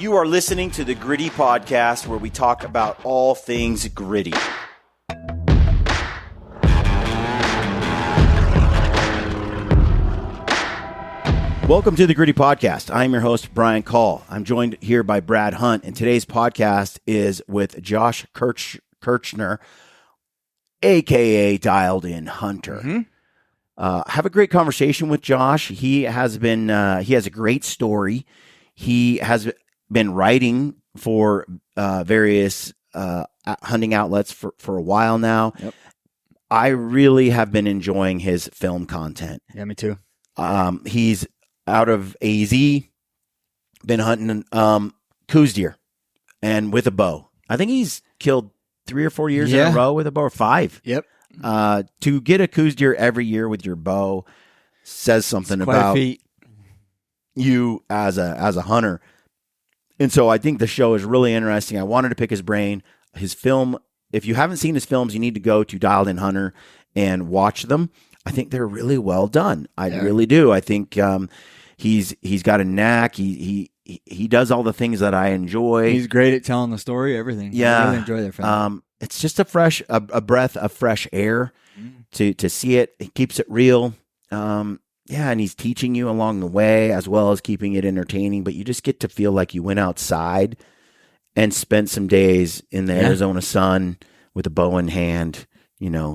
You are listening to the Gritty Podcast, where we talk about all things gritty. Welcome to the Gritty Podcast. I'm your host, Brian Call. I'm joined here by Brad Hunt, and today's podcast is with Josh Kirchner, a.k.a. Dialed In Hunter. Have a great conversation with Josh. He has a great story. He has been writing for various hunting outlets for a while now. Yep. I really have been enjoying his film content. Yeah, me too. He's out of AZ, been hunting coos deer and with a bow. I think he's killed 3 or 4 years in a row with a bow, or 5. Yep. To get a coos deer every year with your bow says something about you as a hunter. And so I think the show is really interesting. I wanted to pick his brain. His film, if you haven't seen his films, you need to go to Dialed In Hunter and watch them. I think they're really well done. I really do. I think he's got a knack. He does all the things that I enjoy. He's great at telling the story, everything. Yeah. I really enjoy that film. It's just a breath of fresh air to see it. He keeps it real. And he's teaching you along the way as well as keeping it entertaining, but you just get to feel like you went outside and spent some days in the Arizona sun with a bow in hand,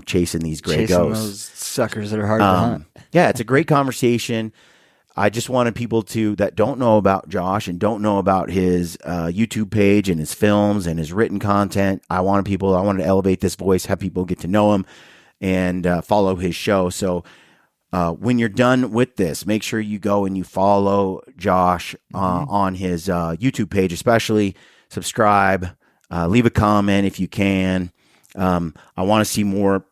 chasing these gray ghosts. Those suckers that are hard to hunt. Yeah, it's a great conversation. I just wanted people that don't know about Josh and don't know about his YouTube page and his films and his written content. I wanted to elevate this voice, have people get to know him and follow his show. So when you're done with this, make sure you go and you follow Josh on his YouTube page, especially subscribe, leave a comment if you can. I want to see more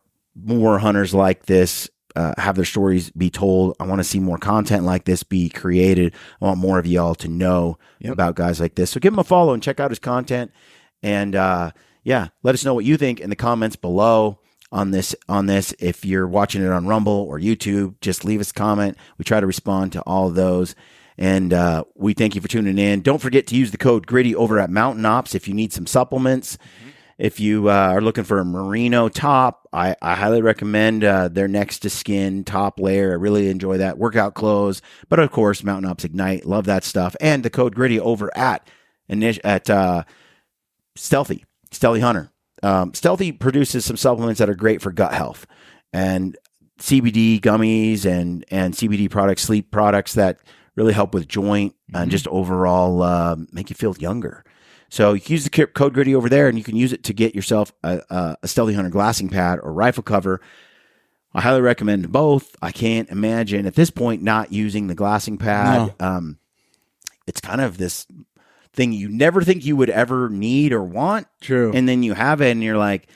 hunters like this have their stories be told. I want to see more content like this be created. I want more of y'all to know about guys like this. So give him a follow and check out his content. And let us know what you think in the comments below on this. If you're watching it on Rumble or YouTube, just leave us a comment. We try to respond to all of those. And we thank you for tuning in. Don't forget to use the code GRITTY over at Mountain Ops if you need some supplements. If you are looking for a merino top, I highly recommend their Next to Skin top layer. I really enjoy that. Workout clothes. But of course, Mountain Ops Ignite. Love that stuff. And the code GRITTY over at Stealthy Hunter. Stealthy produces some supplements that are great for gut health. And CBD gummies and CBD products, sleep products that really help with joint and just overall make you feel younger. So you can use the code GRITTY over there, and you can use it to get yourself a Stealthy Hunter glassing pad or rifle cover. I highly recommend both. I can't imagine at this point not using the glassing pad. No. It's kind of this thing you never think you would ever need or want. True. And then you have it, and you're like,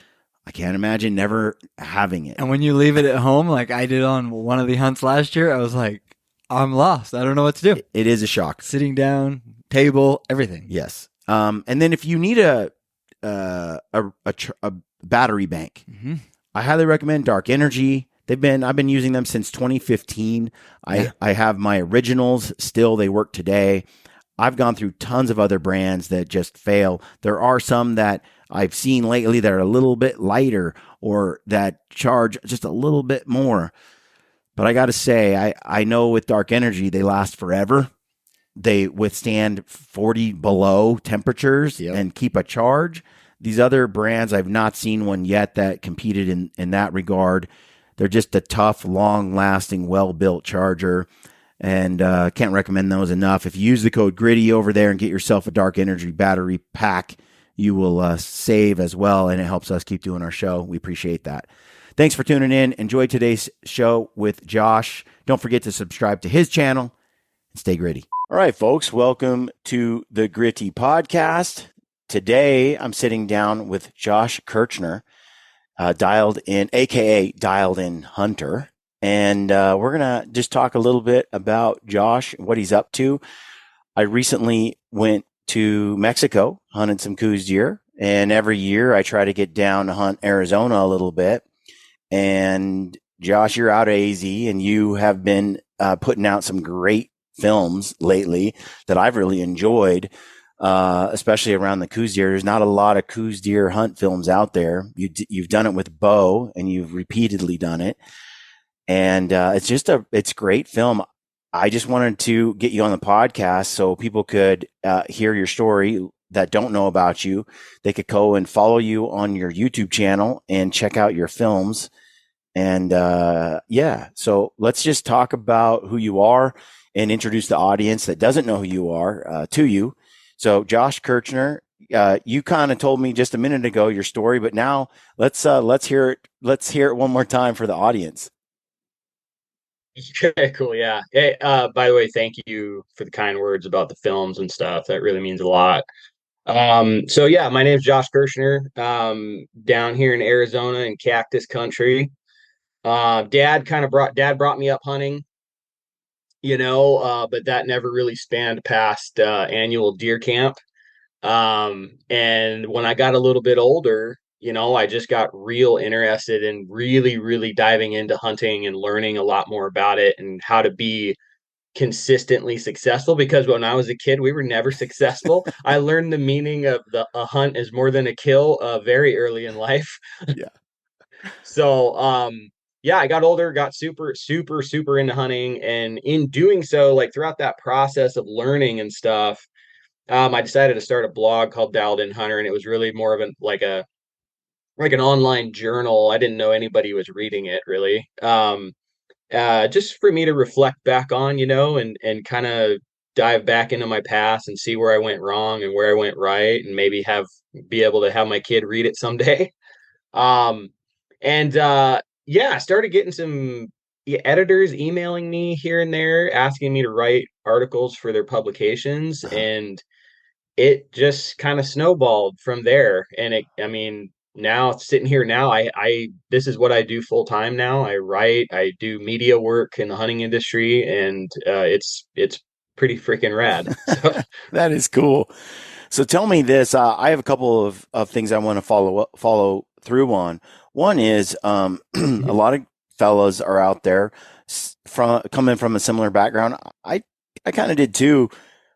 I can't imagine never having it. And when you leave it at home, like I did on one of the hunts last year, I was like, I'm lost. I don't know what to do. It is a shock. Sitting down, table, everything. Yes. And then if you need a battery bank, I highly recommend Dark Energy. I've been using them since 2015. I have my originals still. They work today. I've gone through tons of other brands that just fail. There are some that I've seen lately that are a little bit lighter or that charge just a little bit more. But I got to say, I know with Dark Energy, they last forever. They withstand 40 below temperatures and keep a charge. These other brands, I've not seen one yet that competed in that regard. They're just a tough, long-lasting, well-built charger, and can't recommend those enough. If you use the code GRITTY over there and get yourself a Dark Energy battery pack, you will save as well, and it helps us keep doing our show. We appreciate that. Thanks for tuning in. Enjoy today's show with Josh. Don't forget to subscribe to his channel and stay gritty. All right, folks, welcome to the Gritty Podcast. Today, I'm sitting down with Josh Kirchner, Dialed In, a.k.a. Dialed In Hunter. And we're going to just talk a little bit about Josh, what he's up to. I recently went to Mexico, hunted some coos deer. And every year, I try to get down to hunt Arizona a little bit. And Josh, you're out of AZ, and you have been putting out some great films lately that I've really enjoyed. especially around the Coues deer. There's not a lot of Coues deer hunt films out there. You've done it with bow, and you've repeatedly done it, and it's great film. I just wanted to get you on the podcast so people could hear your story that don't know about you. They could go and follow you on your YouTube channel and check out your films. And so let's just talk about who you are and introduce the audience that doesn't know who you are to you. So Josh Kirchner, you kind of told me just a minute ago your story, but now let's hear it. Let's hear it one more time for the audience. Okay, cool. Yeah. Hey, by the way, thank you for the kind words about the films and stuff. That really means a lot. So yeah, my name's Josh Kirchner, down here in Arizona in Cactus Country. Dad brought me up hunting, but that never really spanned past annual deer camp. And when I got a little bit older, I just got real interested in really, really diving into hunting and learning a lot more about it and how to be consistently successful, because when I was a kid, we were never successful. I learned the meaning of a hunt is more than a kill very early in life. Yeah. So yeah, I got older, got super, super, super into hunting. And in doing so, like throughout that process of learning and stuff, I decided to start a blog called Dialed In Hunter, and it was really more of like an online journal. I didn't know anybody was reading it really. Just for me to reflect back on, and kind of dive back into my past and see where I went wrong and where I went right, and maybe be able to have my kid read it someday. Um, and yeah, I started getting some editors emailing me here and there, asking me to write articles for their publications, Uh-huh. and it just kind of snowballed from there. And I mean, now sitting here now, this is what I do full time now. I write, I do media work in the hunting industry, and it's pretty freaking rad. So That is cool. So tell me this. I have a couple of things I want to follow through on. One is a lot of fellas are out there coming from a similar background. I kind of did too,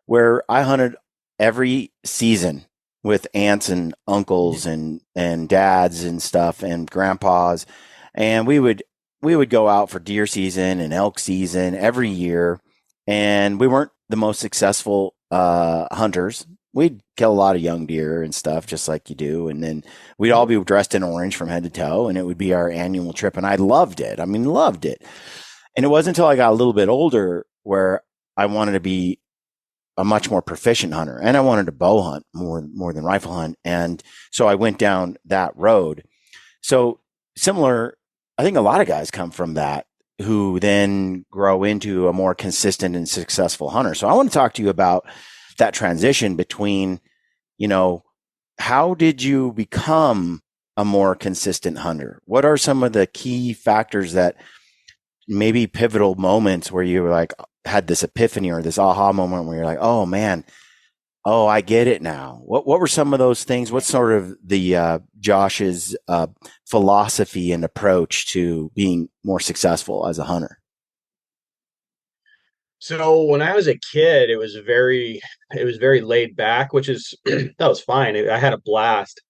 where I hunted every season with aunts and uncles and dads and stuff and grandpas, and we would go out for deer season and elk season every year, and we weren't the most successful hunters. We'd kill a lot of young deer and stuff, just like you do. And then we'd all be dressed in orange from head to toe, and it would be our annual trip. And I loved it. I mean, loved it. And it wasn't until I got a little bit older where I wanted to be a much more proficient hunter, and I wanted to bow hunt more than rifle hunt. And so I went down that road. So similar, I think a lot of guys come from that who then grow into a more consistent and successful hunter. So I want to talk to you about that transition between, how did you become a more consistent hunter? What are some of the key factors that maybe pivotal moments where you were like, had this epiphany or this aha moment where you're like, oh man, oh, I get it now. What were some of those things? What's sort of the Josh's philosophy and approach to being more successful as a hunter? so when I was a kid, it was very laid back, which is that was fine. I had a blast.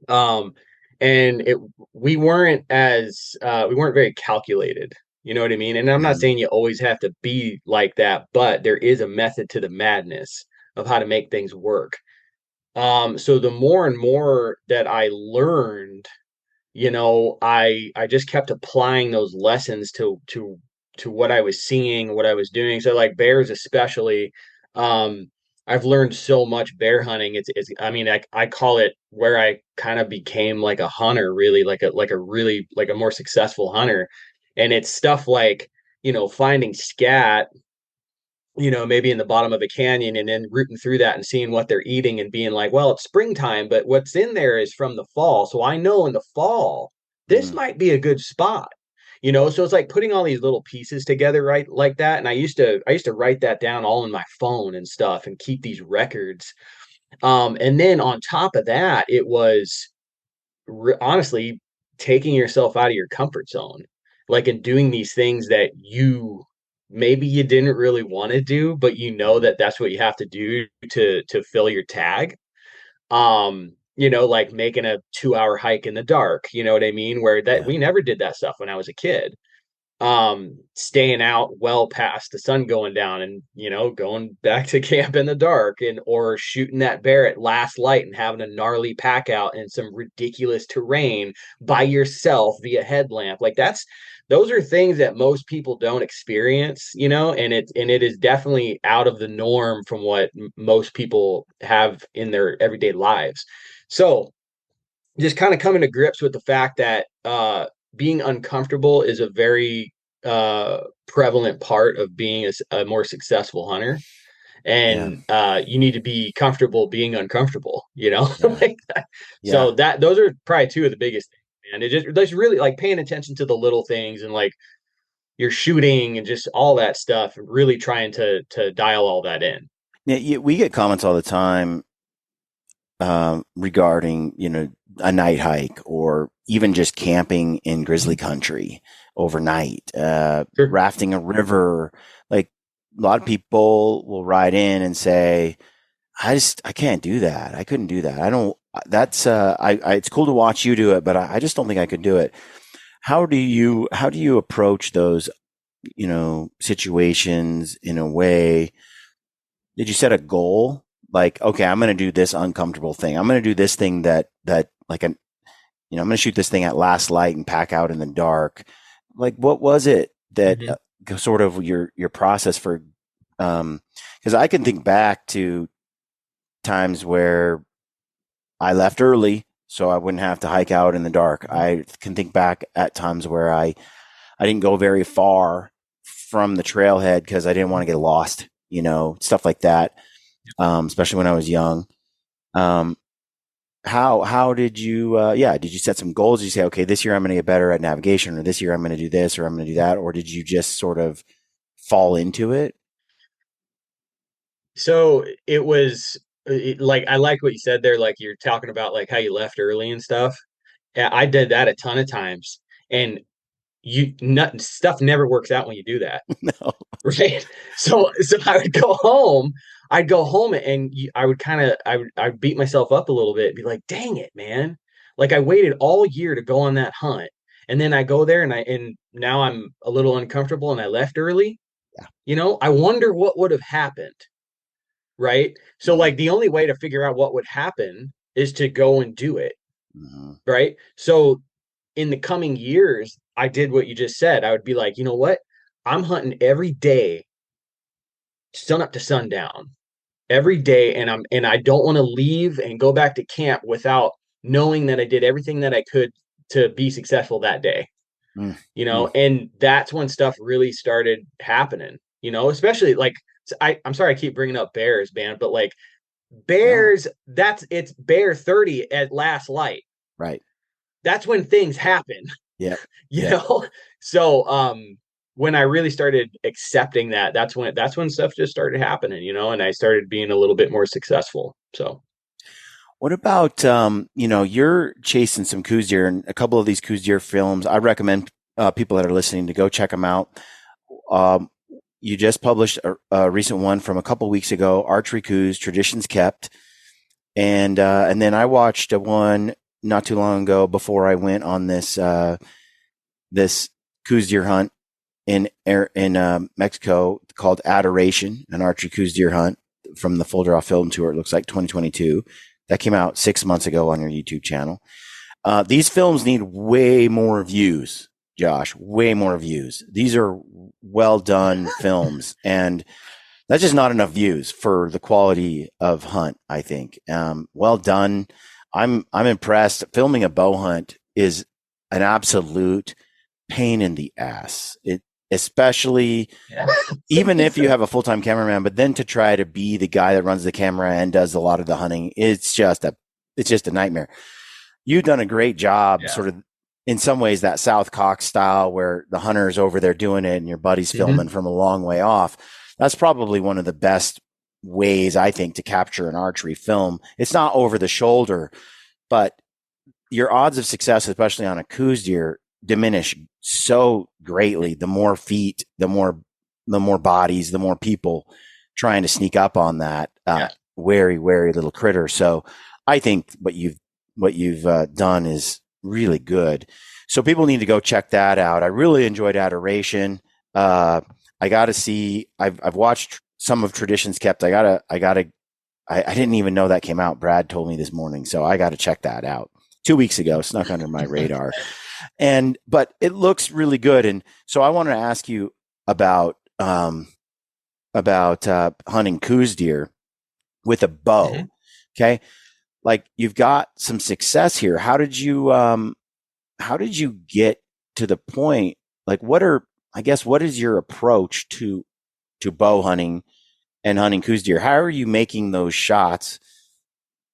Um, and we weren't very calculated. You know what I mean? And I'm not Mm-hmm. saying you always have to be like that, but there is a method to the madness of how to make things work. So the more and more that I learned, I just kept applying those lessons to what I was seeing, what I was doing. So like bears especially, um, I've learned so much bear hunting. It's I mean, I call it where I kind of became like a hunter, really, like a more successful hunter. And it's stuff like, finding scat, maybe in the bottom of a canyon, and then rooting through that and seeing what they're eating and being like, well, it's springtime, but what's in there is from the fall. So I know in the fall, this Mm-hmm. might be a good spot. So it's like putting all these little pieces together, right? Like that. And I used to write that down all in my phone and stuff and keep these records. And then on top of that, it was honestly taking yourself out of your comfort zone, like in doing these things that you maybe you didn't really want to do, but you know that that's what you have to do to fill your tag. Like making a 2 hour hike in the dark, you know what I mean? Where that Yeah. we never did that stuff when I was a kid. Staying out well past the sun going down and going back to camp in the dark, and or shooting that bear at last light and having a gnarly pack out in some ridiculous terrain by yourself via headlamp. Like those are things that most people don't experience, and it is definitely out of the norm from what most people have in their everyday lives. So just kind of coming to grips with the fact that being uncomfortable is a very prevalent part of being a more successful hunter. Yeah. And you need to be comfortable being uncomfortable, Yeah. like that. So Yeah. those are probably two of the biggest things, man. That's really like paying attention to the little things, and like you're shooting and just all that stuff, and really trying to dial all that in. Yeah. We get comments all the time regarding, a night hike or even just camping in grizzly country overnight, Sure. rafting a river. Like a lot of people will ride in and say, I can't do that. I couldn't do that. I don't, that's, it's cool to watch you do it, but I just don't think I could do it. How do you approach those, situations in a way? Did you set a goal? Like, okay, I'm going to do this uncomfortable thing. I'm going to do this thing that like I'm going to shoot this thing at last light and pack out in the dark. Like, what was it that Mhm. sort of your process for? Because I can think back to times where I left early so I wouldn't have to hike out in the dark. I can think back at times where I didn't go very far from the trailhead because I didn't want to get lost, stuff like that. Especially when I was young. Um, how did you did you set some goals? Did you say, okay, this year I'm going to get better at navigation, or this year I'm going to do this, or I'm going to do that, or did you just sort of fall into it? So it was like I like what you said there. Like you're talking about like how you left early and stuff. Yeah, I did that a ton of times, and stuff never works out when you do that, No. right? So I would go home. I'd go home and I would I'd beat myself up a little bit, and be like, "Dang it, man! Like I waited all year to go on that hunt, and then I go there and now I'm a little uncomfortable, and I left early. Yeah. I wonder what would have happened." Right? So Mm-hmm. like the only way to figure out what would happen is to go and do it, Mm-hmm. right? So in the coming years, I did what you just said. I would be like, you know what? I'm hunting every day, sun up to sundown, every day, and I don't want to leave and go back to camp without knowing that I did everything that I could to be successful that day. Mm-hmm. And that's when stuff really started happening, especially like I'm sorry I keep bringing up bears, man, but like No. bears, it's bear 30 at last light. Right. That's when things happen, Yep. you Yep. know? So when I really started accepting that, that's when stuff just started happening, and I started being a little bit more successful. So What about you're chasing some Coues deer, and a couple of these Coues deer films. I recommend people that are listening to go check them out. Um, you just published a recent one from a couple weeks ago, Archery Coues Traditions Kept, and then I watched a one not too long ago before I went on this Coues deer hunt in Mexico called Adoration, an archery Coues deer hunt from the Full Draw Film Tour. It looks like 2022. That came out 6 months ago on your YouTube channel. These films need way more views, Josh. Way more views. These are well done films, and that's just not enough views for the quality of hunt. I think. Well done. I'm impressed. Filming a bow hunt is an absolute pain in the ass. It especially yeah. even if you have a full-time cameraman, but then to try to be the guy that runs the camera and does a lot of the hunting, it's just a nightmare. You've done a great job, Yeah. sort of in some ways that South Cox style where the hunter's over there doing it and your buddy's filming from a long way off. That's probably one of the best ways, I think, to capture an archery film. It's not over the shoulder, but your odds of success, especially on a Coues deer, diminish so greatly. The more feet, the more the more bodies, the more people trying to sneak up on that Yeah. wary, wary little critter. So I think what you've done is really good. So people need to go check that out. I really enjoyed Adoration. I got to see. I've watched some of Traditions Kept. I didn't even know that came out. Brad told me this morning, so I got to check that out. 2 weeks ago, snuck under my radar, but it looks really good. And so I wanted to ask you about hunting coos deer with a bow. Mm-hmm. Okay, like you've got some success here. How did you get to the point? Like, what is your approach to bow hunting and hunting coos deer? How are you making those shots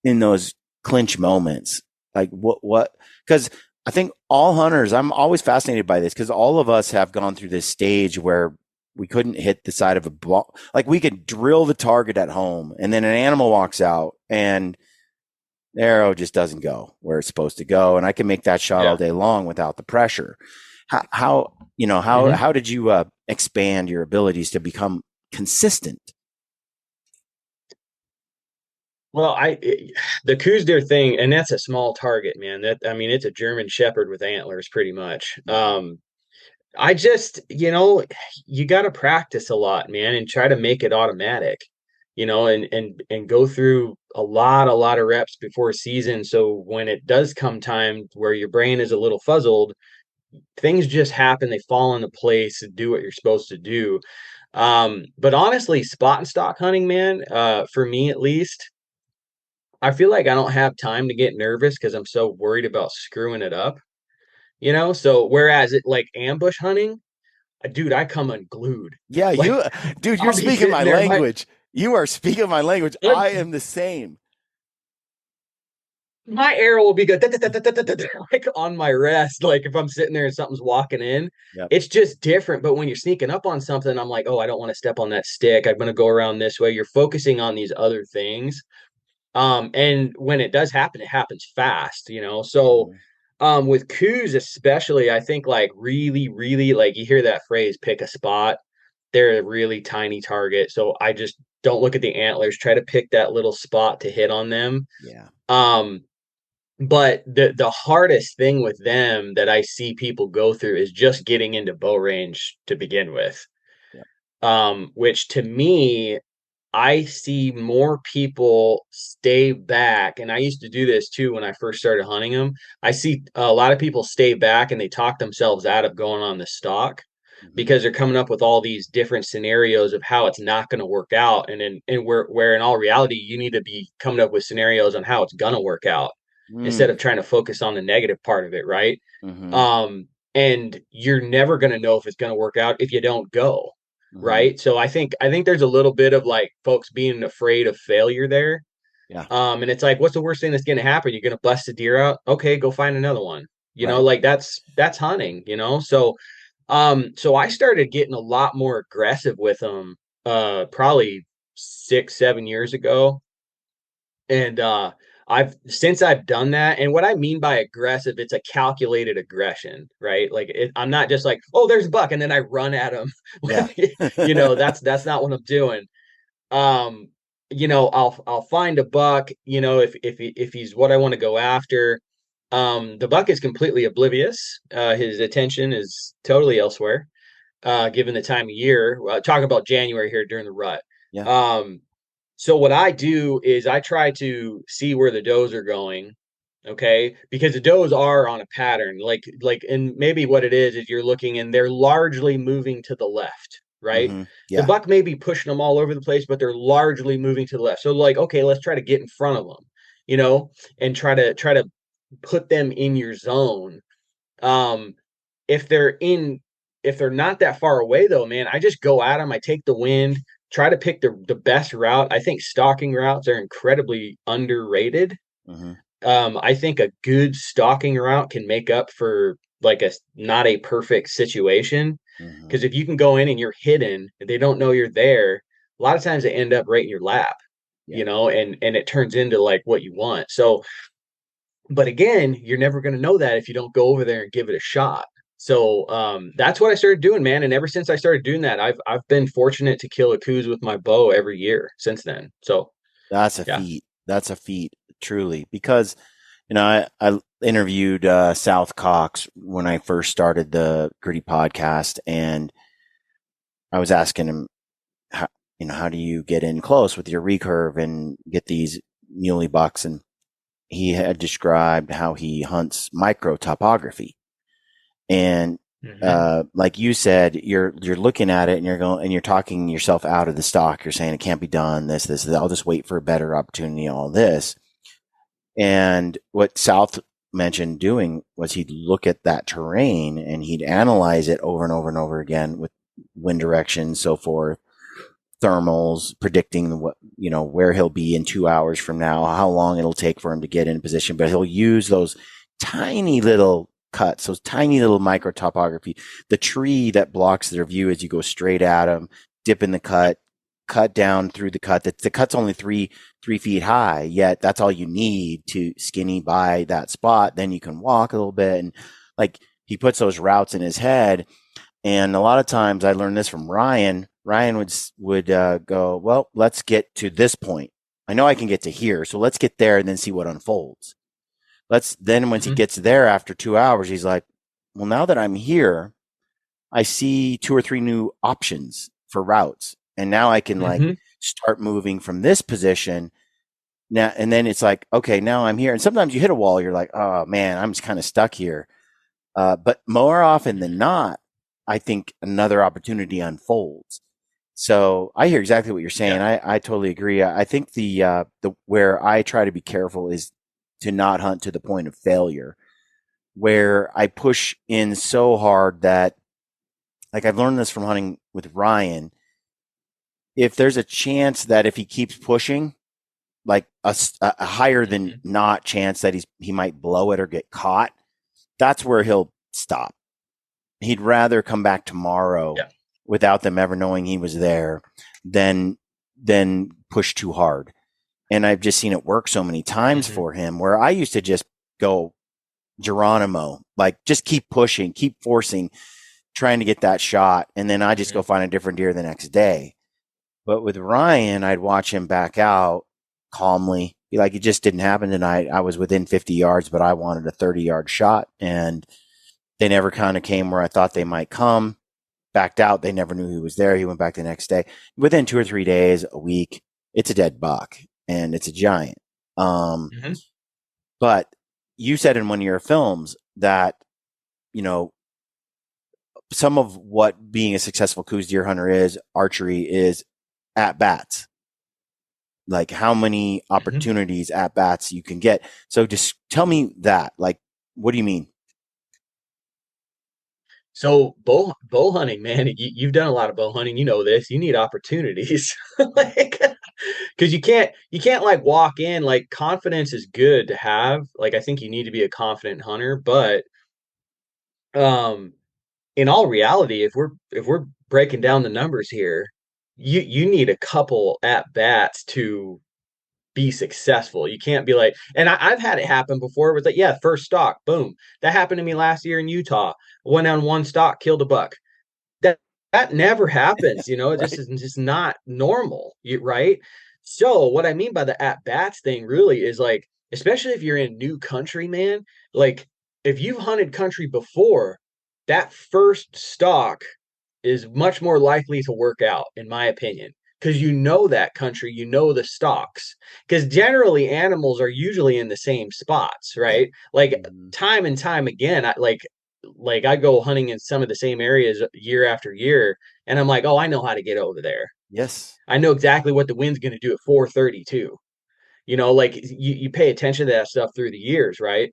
in those clinch moments? Like what, because I think all hunters, I'm always fascinated by this because all of us have gone through this stage where we couldn't hit the side of a ball. Like we could drill the target at home and then an animal walks out and the arrow just doesn't go where it's supposed to go. And I can make that shot all day long without the pressure. How did you expand your abilities to become consistent? Well, the coos deer thing, and that's a small target, man. It's a German Shepherd with antlers, pretty much. I just, you got to practice a lot, man, and try to make it automatic, and go through a lot of reps before season. So when it does come time where your brain is a little fuzzled, things just happen. They fall into place and do what you're supposed to do. But honestly, spot and stock hunting, man, for me at least, I feel like I don't have time to get nervous because I'm so worried about screwing it up, So whereas it like ambush hunting, dude, I come unglued. Yeah, Like, dude, you're I'll be speaking my sitting there, language. You are speaking my language. I am the same. my arrow will be good, like on my rest. Like if I'm sitting there and something's walking in, Yep. it's just different. But when you're sneaking up on something, I'm like, oh, I don't want to step on that stick. I'm going to go around this way. You're focusing on these other things. And when it does happen, it happens fast, So, with coos especially, I think like really, really like you hear that phrase, pick a spot. They're a really tiny target. So I just don't look at the antlers, try to pick that little spot to hit on them. Yeah. But the hardest thing with them that I see people go through is just getting into bow range to begin with. Yep. Which to me, I see more people stay back, and I used to do this too when I first started hunting them. I see a lot of people stay back and they talk themselves out of going on the stalk because they're coming up with all these different scenarios of how it's not going to work out, and where in all reality you need to be coming up with scenarios on how it's going to work out instead of trying to focus on the negative part of it, right? And you're never going to know if it's going to work out if you don't go. Right. So I think there's a little bit of like folks being afraid of failure there. Yeah. And it's like, what's the worst thing that's going to happen? You're going to bust a deer out. Okay, go find another one. Right. Like that's hunting, So I started getting a lot more aggressive with them probably 6-7 years ago. And since I've done that, and what I mean by aggressive, it's a calculated aggression, right? Like I'm not just like, oh, there's a buck, and then I run at him. Yeah. That's not what I'm doing. I'll find a buck, if he's what I want to go after. The buck is completely oblivious. His attention is totally elsewhere, given the time of year. Talking about January here during the rut. Yeah. So what I do is I try to see where the does are going, okay? Because the does are on a pattern, and maybe what it is you're looking and they're largely moving to the left, right? The Yeah. buck may be pushing them all over the place, but they're largely moving to the left. So like, okay, let's try to get in front of them, and try to put them in your zone. Um, if they're not that far away though, man, I just go at them. I take the wind, try to pick the best route. I think stalking routes are incredibly underrated. I think a good stalking route can make up for like a not a perfect situation. Because if you can go in and you're hidden, and they don't know you're there, a lot of times they end up right in your lap, and it turns into like what you want. So, but again, you're never going to know that if you don't go over there and give it a shot. So that's what I started doing, man. And ever since I started doing that, I've been fortunate to kill a coos with my bow every year since then. So That's a yeah. feat. That's a feat, truly. Because, I interviewed South Cox when I first started the Gritty podcast, and I was asking him, how, how do you get in close with your recurve and get these muley bucks? And he had described how he hunts micro topography. And like you said, you're looking at it and you're going and you're talking yourself out of the stock. You're saying it can't be done. This. I'll just wait for a better opportunity. All this. And what South mentioned doing was he'd look at that terrain and he'd analyze it over and over and over again with wind direction, so forth, thermals, predicting what, where he'll be in 2 hours from now, how long it'll take for him to get in position. But he'll use those tiny little cuts, those tiny little micro topography, the tree that blocks their view as you go straight at them, dip in the cut down through the cut. The cut's only 3 feet high, yet that's all you need to skinny by that spot. Then you can walk a little bit, and like he puts those routes in his head. And a lot of times I learned this from Ryan. Ryan would go, well, let's get to this point. I know I can get to here, so let's get there and then see what unfolds. Then once he gets there after 2 hours, he's like, well, now that I'm here, I see 2 or 3 new options for routes. And now I can like start moving from this position now. And then it's like, okay, now I'm here. And sometimes you hit a wall. You're like, oh man, I'm just kind of stuck here. But more often than not, I think another opportunity unfolds. So I hear exactly what you're saying. Yeah. I totally agree. I think the where I try to be careful is to not hunt to the point of failure, where I push in so hard that, like I've learned this from hunting with Ryan. If there's a chance that if he keeps pushing, like a higher than not chance that he might blow it or get caught, that's where he'll stop. He'd rather come back tomorrow without them ever knowing he was there than push too hard. And I've just seen it work so many times for him, where I used to just go Geronimo, like just keep pushing, keep forcing, trying to get that shot. And then I just go find a different deer the next day. But with Ryan, I'd watch him back out calmly. Be like, it just didn't happen tonight. I was within 50 yards, but I wanted a 30-yard shot. And they never kind of came where I thought they might come. Backed out. They never knew he was there. He went back the next day. Within 2 or 3 days, a week, it's a dead buck. And it's a giant. But you said in one of your films that, some of what being a successful coos deer hunter is, archery, is at bats. Like how many opportunities at bats you can get. So just tell me that. Like, what do you mean? So bow hunting, man, you've done a lot of bow hunting. You know this. You need opportunities, like, because you can't like walk in. Like confidence is good to have. Like I think you need to be a confident hunter, but in all reality, if we're breaking down the numbers here, you need a couple at bats to be successful. You can't be like, and I've had it happen before. It was like, yeah, first stock, boom. That happened to me last year in Utah. Went on one stock, killed a buck. That never happens. It Right. just is just not normal, right? So what I mean by the at bats thing really is like, especially if you're in new country, man. Like if you've hunted country before, that first stock is much more likely to work out, in my opinion, because you know that country, you know the stocks. Because generally, animals are usually in the same spots, Yep. right? Like time and time again, like I go hunting in some of the same areas year after year, and I'm like, oh, I know how to get over there. Yes. I know exactly what the wind's going to do at 4:32. Like you pay attention to that stuff through the years, right?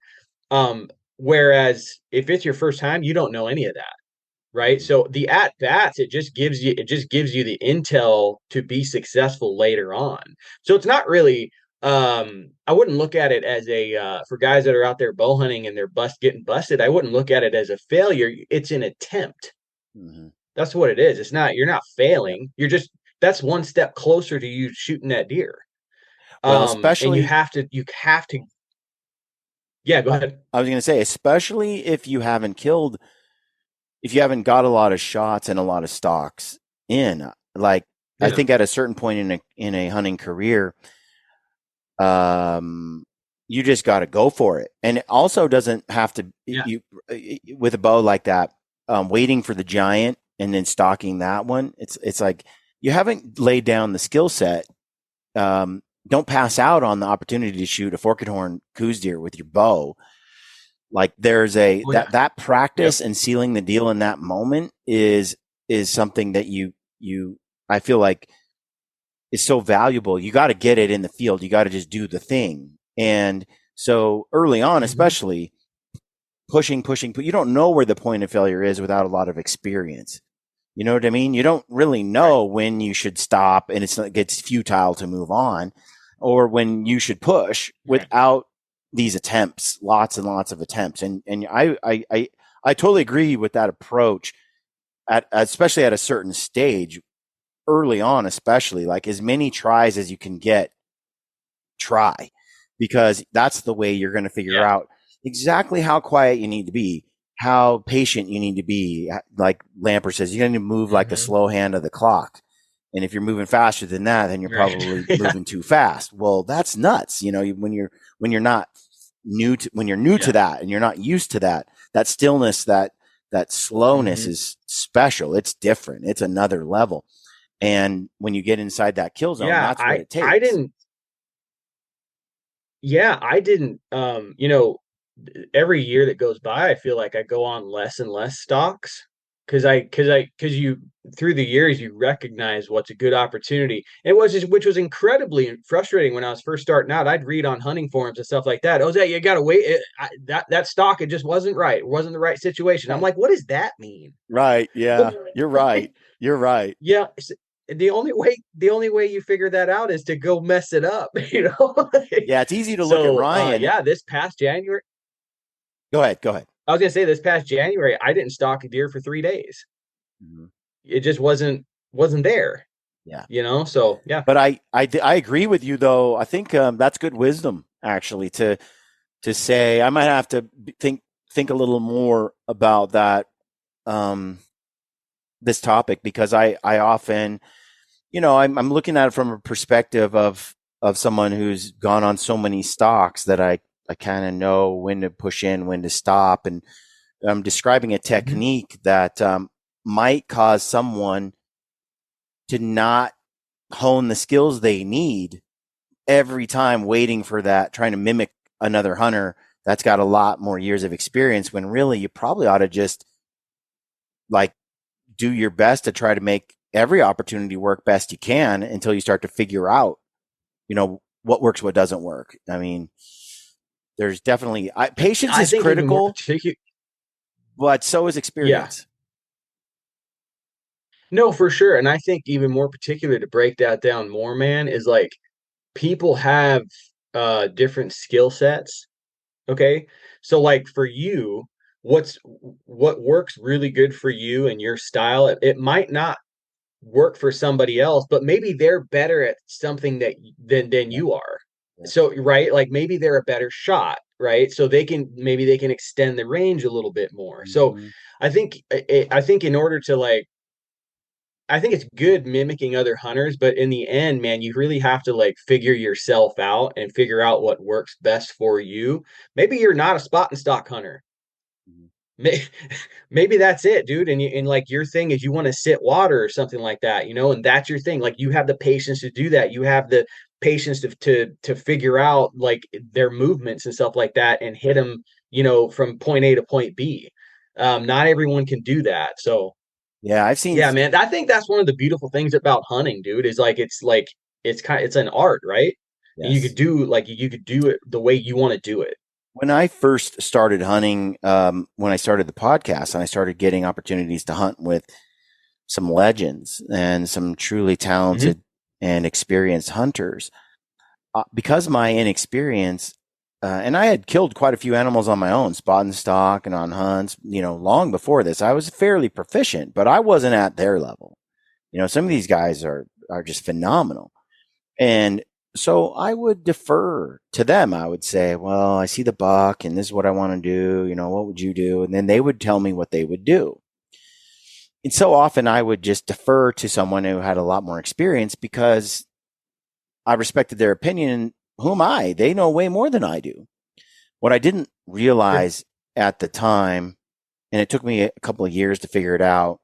Whereas if it's your first time, you don't know any of that, right? So the at bats, it just gives you the intel to be successful later on. So it's not really I wouldn't look at it as a for guys that are out there bow hunting and they're getting busted, I wouldn't look at it as a failure. It's an attempt. That's what it is. It's not, you're not failing. You're just, that's one step closer to you shooting that deer. Well, And you especially, have to, yeah, go ahead. I was going to say, especially if you haven't killed if you haven't got a lot of shots and a lot of stalks in, like I think at a certain point in a hunting career, you just got to go for it. And it also doesn't have to you with a bow like that, waiting for the giant and then stalking that one. It's like you haven't laid down the skill set. Don't pass out on the opportunity to shoot a forked horn coos deer with your bow. Like there's that practice and sealing the deal in that moment is something that you I feel like is so valuable. You got to get it in the field. You got to just do the thing. And so early on, especially pushing, you don't know where the point of failure is without a lot of experience. You know what I mean? You don't really know when you should stop and it gets futile to move on, or when you should push without these attempts, lots and lots of attempts. And I totally agree with that approach especially at a certain stage early on, especially like as many tries as you can get, try, because that's the way you're going to figure out exactly how quiet you need to be, how patient you need to be. Like Lamper says, you're going to move like the slow hand of the clock. And if you're moving faster than that, then you're probably moving too fast. Well, that's nuts. You know, when you're not new to, when you're new to that and you're not used to that stillness, that slowness is special. It's different. It's another level. And when you get inside that kill zone, that's what it takes. I didn't, you know, every year that goes by, I feel like I go on less and less stalks because you through the years you recognize what's a good opportunity. Which was incredibly frustrating when I was first starting out. I'd read on hunting forums and stuff like that. Oh, you got to wait. That stalk, it just wasn't right. It wasn't the right situation. I'm like, what does that mean? Right. Yeah. You're right. You're right. Yeah. The only way you figure that out is to go mess it up, you know? Yeah, it's easy to look at Ryan. This past January. Go ahead. I was gonna say this past January, I didn't stalk a deer for 3 days. It just wasn't there. Yeah, you know. So yeah. But I agree with you though. I think that's good wisdom actually to say. I might have to think a little more about that. This topic, because I often, you know, I'm looking at it from a perspective of someone who's gone on so many stalks that I kind of know when to push in, when to stop. And I'm describing a technique that might cause someone to not hone the skills they need every time waiting for that, trying to mimic another hunter that's got a lot more years of experience, when really you probably ought to just like do your best to try to make every opportunity work best you can until you start to figure out, you know, what works, what doesn't work. I mean, there's definitely patience is critical, but so is experience. No, for sure. And I think even more particular, to break that down more, man, is like people have different skill sets. Okay. So like for you, what works really good for you and your style, it might not work for somebody else, but maybe they're better at something than you are. So right, like maybe they're a better shot, right? So they can extend the range a little bit more. So I think in order to I think it's good mimicking other hunters, but in the end, man, you really have to like figure yourself out and figure out what works best for you. Maybe you're not a spot and stock hunter. Maybe that's it, dude. And like your thing is you want to sit water or something like that, you know, and that's your thing. Like you have the patience to do that. You have the patience to figure out like their movements and stuff like that and hit them, you know, from point A to point B. Not everyone can do that. So yeah, I've seen. Yeah, man. I think that's one of the beautiful things about hunting, dude, is like it's an art, right? Yes. And you could do it the way you want to do it. When I first started hunting, when I started the podcast and I started getting opportunities to hunt with some legends and some truly talented and experienced hunters, because of my inexperience, and I had killed quite a few animals on my own, spot and stock and on hunts, you know, long before this. I was fairly proficient, but I wasn't at their level. You know, some of these guys are just phenomenal. And so I would defer to them. I would say, well, I see the buck and this is what I want to do. You know, what would you do? And then they would tell me what they would do. And so often I would just defer to someone who had a lot more experience because I respected their opinion. Who am I? They know way more than I do. What I didn't Sure. realize at the time, and it took me a couple of years to figure it out,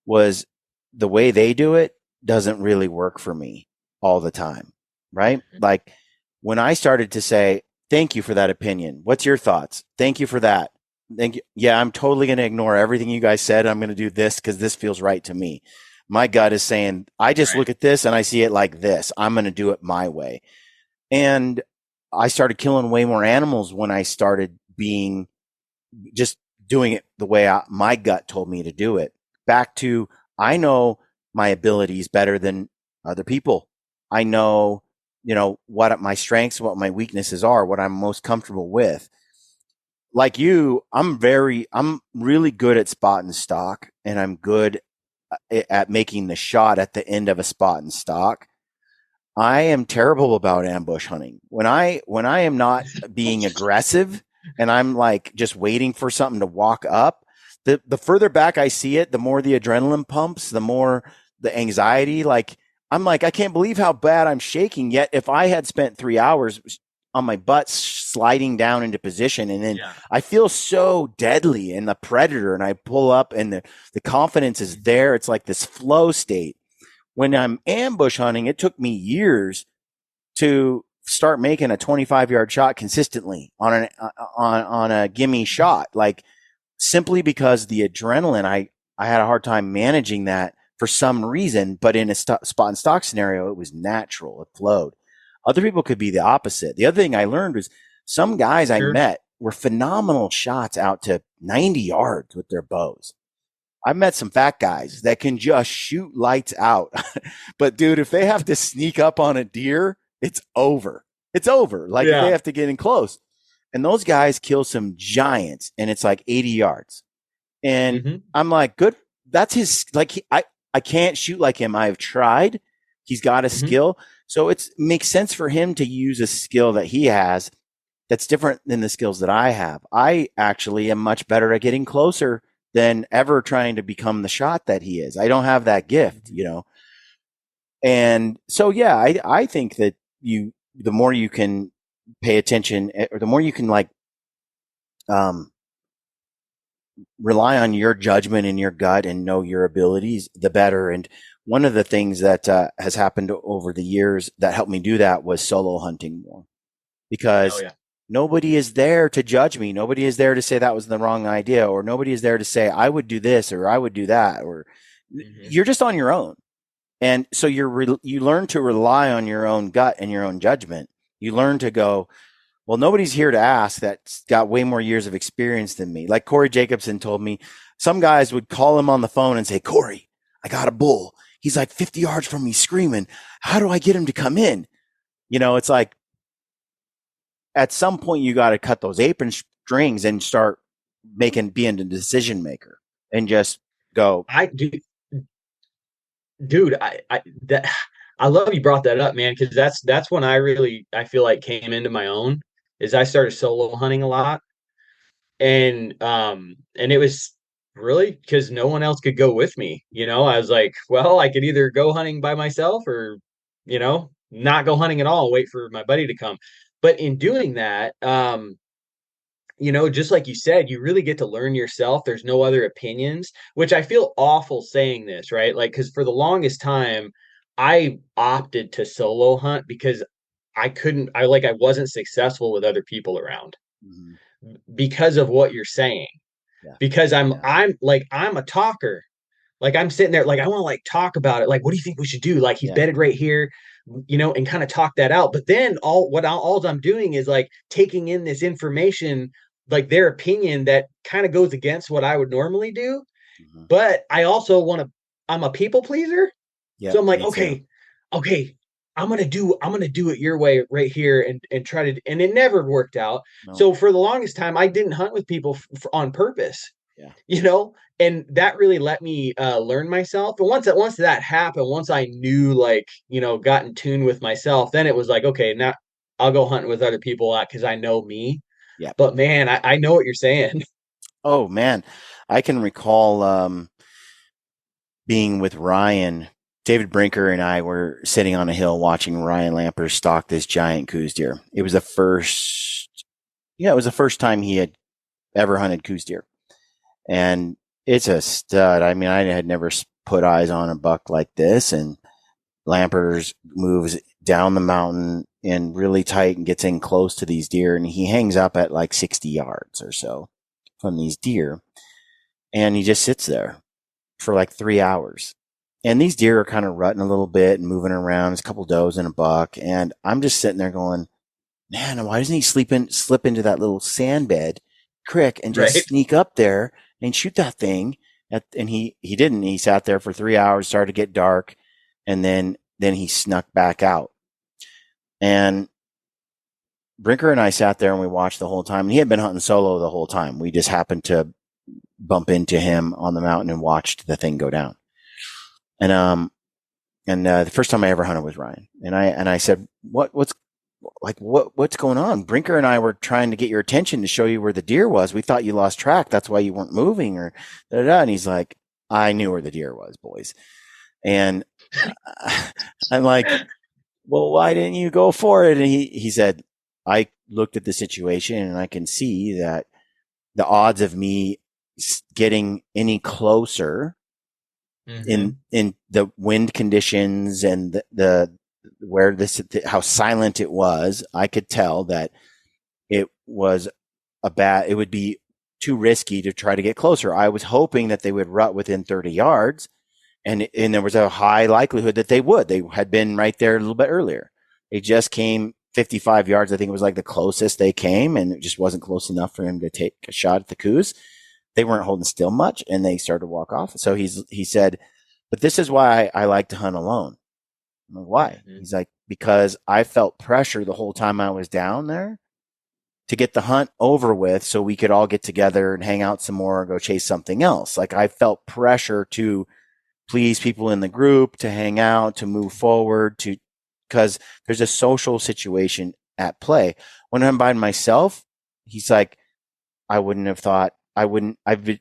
was the way they do it doesn't really work for me all the time, right? Like when I started to say, thank you for that opinion. What's your thoughts? Thank you for that. Thank you. Yeah, I'm totally going to ignore everything you guys said. I'm going to do this because this feels right to me. My gut is saying, I just Right. look at this and I see it like this. I'm going to do it my way. And I started killing way more animals when I started being just doing it the way my gut told me to do it. Back to, I know my abilities better than other people. I know, what my strengths, what my weaknesses are, what I'm most comfortable with. Like you, I'm really good at spot and stock, and I'm good at making the shot at the end of a spot and stock. I am terrible about ambush hunting. When I am not being aggressive and I'm like just waiting for something to walk up, the further back I see it, the more the adrenaline pumps, the more the anxiety. Like I'm like, I can't believe how bad I'm shaking. Yet if I had spent 3 hours on my butt sliding down into position and then Yeah. I feel so deadly and the predator and I pull up and the confidence is there. It's like this flow state. When I'm ambush hunting, it took me years to start making a 25-yard shot consistently on a gimme shot. Like simply because the adrenaline, I had a hard time managing that for some reason, but in a spot and stock scenario, it was natural. It flowed. Other people could be the opposite. The other thing I learned was some guys I Sure. met were phenomenal shots out to 90 yards with their bows. I met some fat guys that can just shoot lights out. But dude, if they have to sneak up on a deer, it's over. It's over. Like if they Yeah. have to get in close. And those guys kill some giants and it's like 80 yards. And Hmm. I'm like, good. That's his, like, I can't shoot like him. I've tried. He's got a Hmm. skill. So it makes sense for him to use a skill that he has that's different than the skills that I have. I actually am much better at getting closer than ever trying to become the shot that he is. I don't have that gift. And so, yeah, I think that the more you can pay attention or the more you can um, rely on your judgment and your gut and know your abilities, the better. And one of the things that has happened over the years that helped me do that was solo hunting more Oh because yeah. nobody is there to judge me. Nobody is there to say that was the wrong idea, or nobody is there to say I would do this or I would do that, or Hmm. you're just on your own. And so you learn to rely on your own gut and your own judgment. You learn to go, well, nobody's here to ask that's got way more years of experience than me. Like Corey Jacobson told me, some guys would call him on the phone and say, Corey, I got a bull. He's like 50 yards from me screaming. How do I get him to come in? It's like at some point you got to cut those apron strings and start being the decision maker and just go. I do, dude. I love you brought that up, man, because that's when I feel like came into my own. Is I started solo hunting a lot, and it was really because no one else could go with me. I was like, well, I could either go hunting by myself or not go hunting at all and wait for my buddy to come. But in doing that, just like you said, you really get to learn yourself. There's no other opinions, which I feel awful saying this, right? Like, because for the longest time, I opted to solo hunt because I wasn't successful with other people around Mhm. because of what you're saying. Yeah, Because I'm yeah, I'm like I'm a talker. Like I'm sitting there, like I want to like talk about it. Like, what do you think we should do? Like he's yeah. bedded right here, and kind of talk that out. But then all I'm doing is like taking in this information, like their opinion that kind of goes against what I would normally do. Mhm. But I also want to. I'm a people pleaser, so Yep, I'm like, me too. okay, I'm gonna do it your way right here and try to. And it never worked out. No, So for the longest time, I didn't hunt with people on purpose yeah. you know and that really let me learn myself. And once that happened, once I knew, like, got in tune with myself, then it was like, okay, now I'll go hunting with other people because I know me. Yep. But man, I know what you're saying. Oh man, I can recall. being with Ryan, David Brinker and I were sitting on a hill watching Ryan Lamper stalk this giant coos deer. It was the first time he had ever hunted coos deer. And it's a stud. I mean, I had never put eyes on a buck like this. And Lampers moves down the mountain and really tight and gets in close to these deer. And he hangs up at like 60 yards or so from these deer. And he just sits there for like 3 hours. And these deer are kind of rutting a little bit and moving around. There's a couple does and a buck. And I'm just sitting there going, man, why doesn't he slip into that little sand bed crick and just sneak up there and shoot that thing? And he didn't. He sat there for 3 hours, started to get dark, and then he snuck back out. And Brinker and I sat there and we watched the whole time. And he had been hunting solo the whole time. We just happened to bump into him on the mountain and watched the thing go down. And the first time I ever hunted was Ryan. And I said, what's going on? Brinker and I were trying to get your attention to show you where the deer was. We thought you lost track. That's why you weren't moving or da, da, da. And he's like, I knew where the deer was, boys. And I'm like, well, why didn't you go for it? And he said, I looked at the situation and I can see that the odds of me getting any closer in the wind conditions and the where how silent it was, I could tell that it was it would be too risky to try to get closer. I was hoping that they would rut within 30 yards and there was a high likelihood that they would. They had been right there a little bit earlier. They just came 55 yards. I think it was like the closest they came, and it just wasn't close enough for him to take a shot at the coos. They weren't holding still much, and they started to walk off. So he said, but this is why I like to hunt alone. I'm like, why? He's like, because I felt pressure the whole time I was down there to get the hunt over with so we could all get together and hang out some more or go chase something else. Like I felt pressure to please people in the group, to hang out, to move forward, because there's a social situation at play. When I'm by myself, he's like, I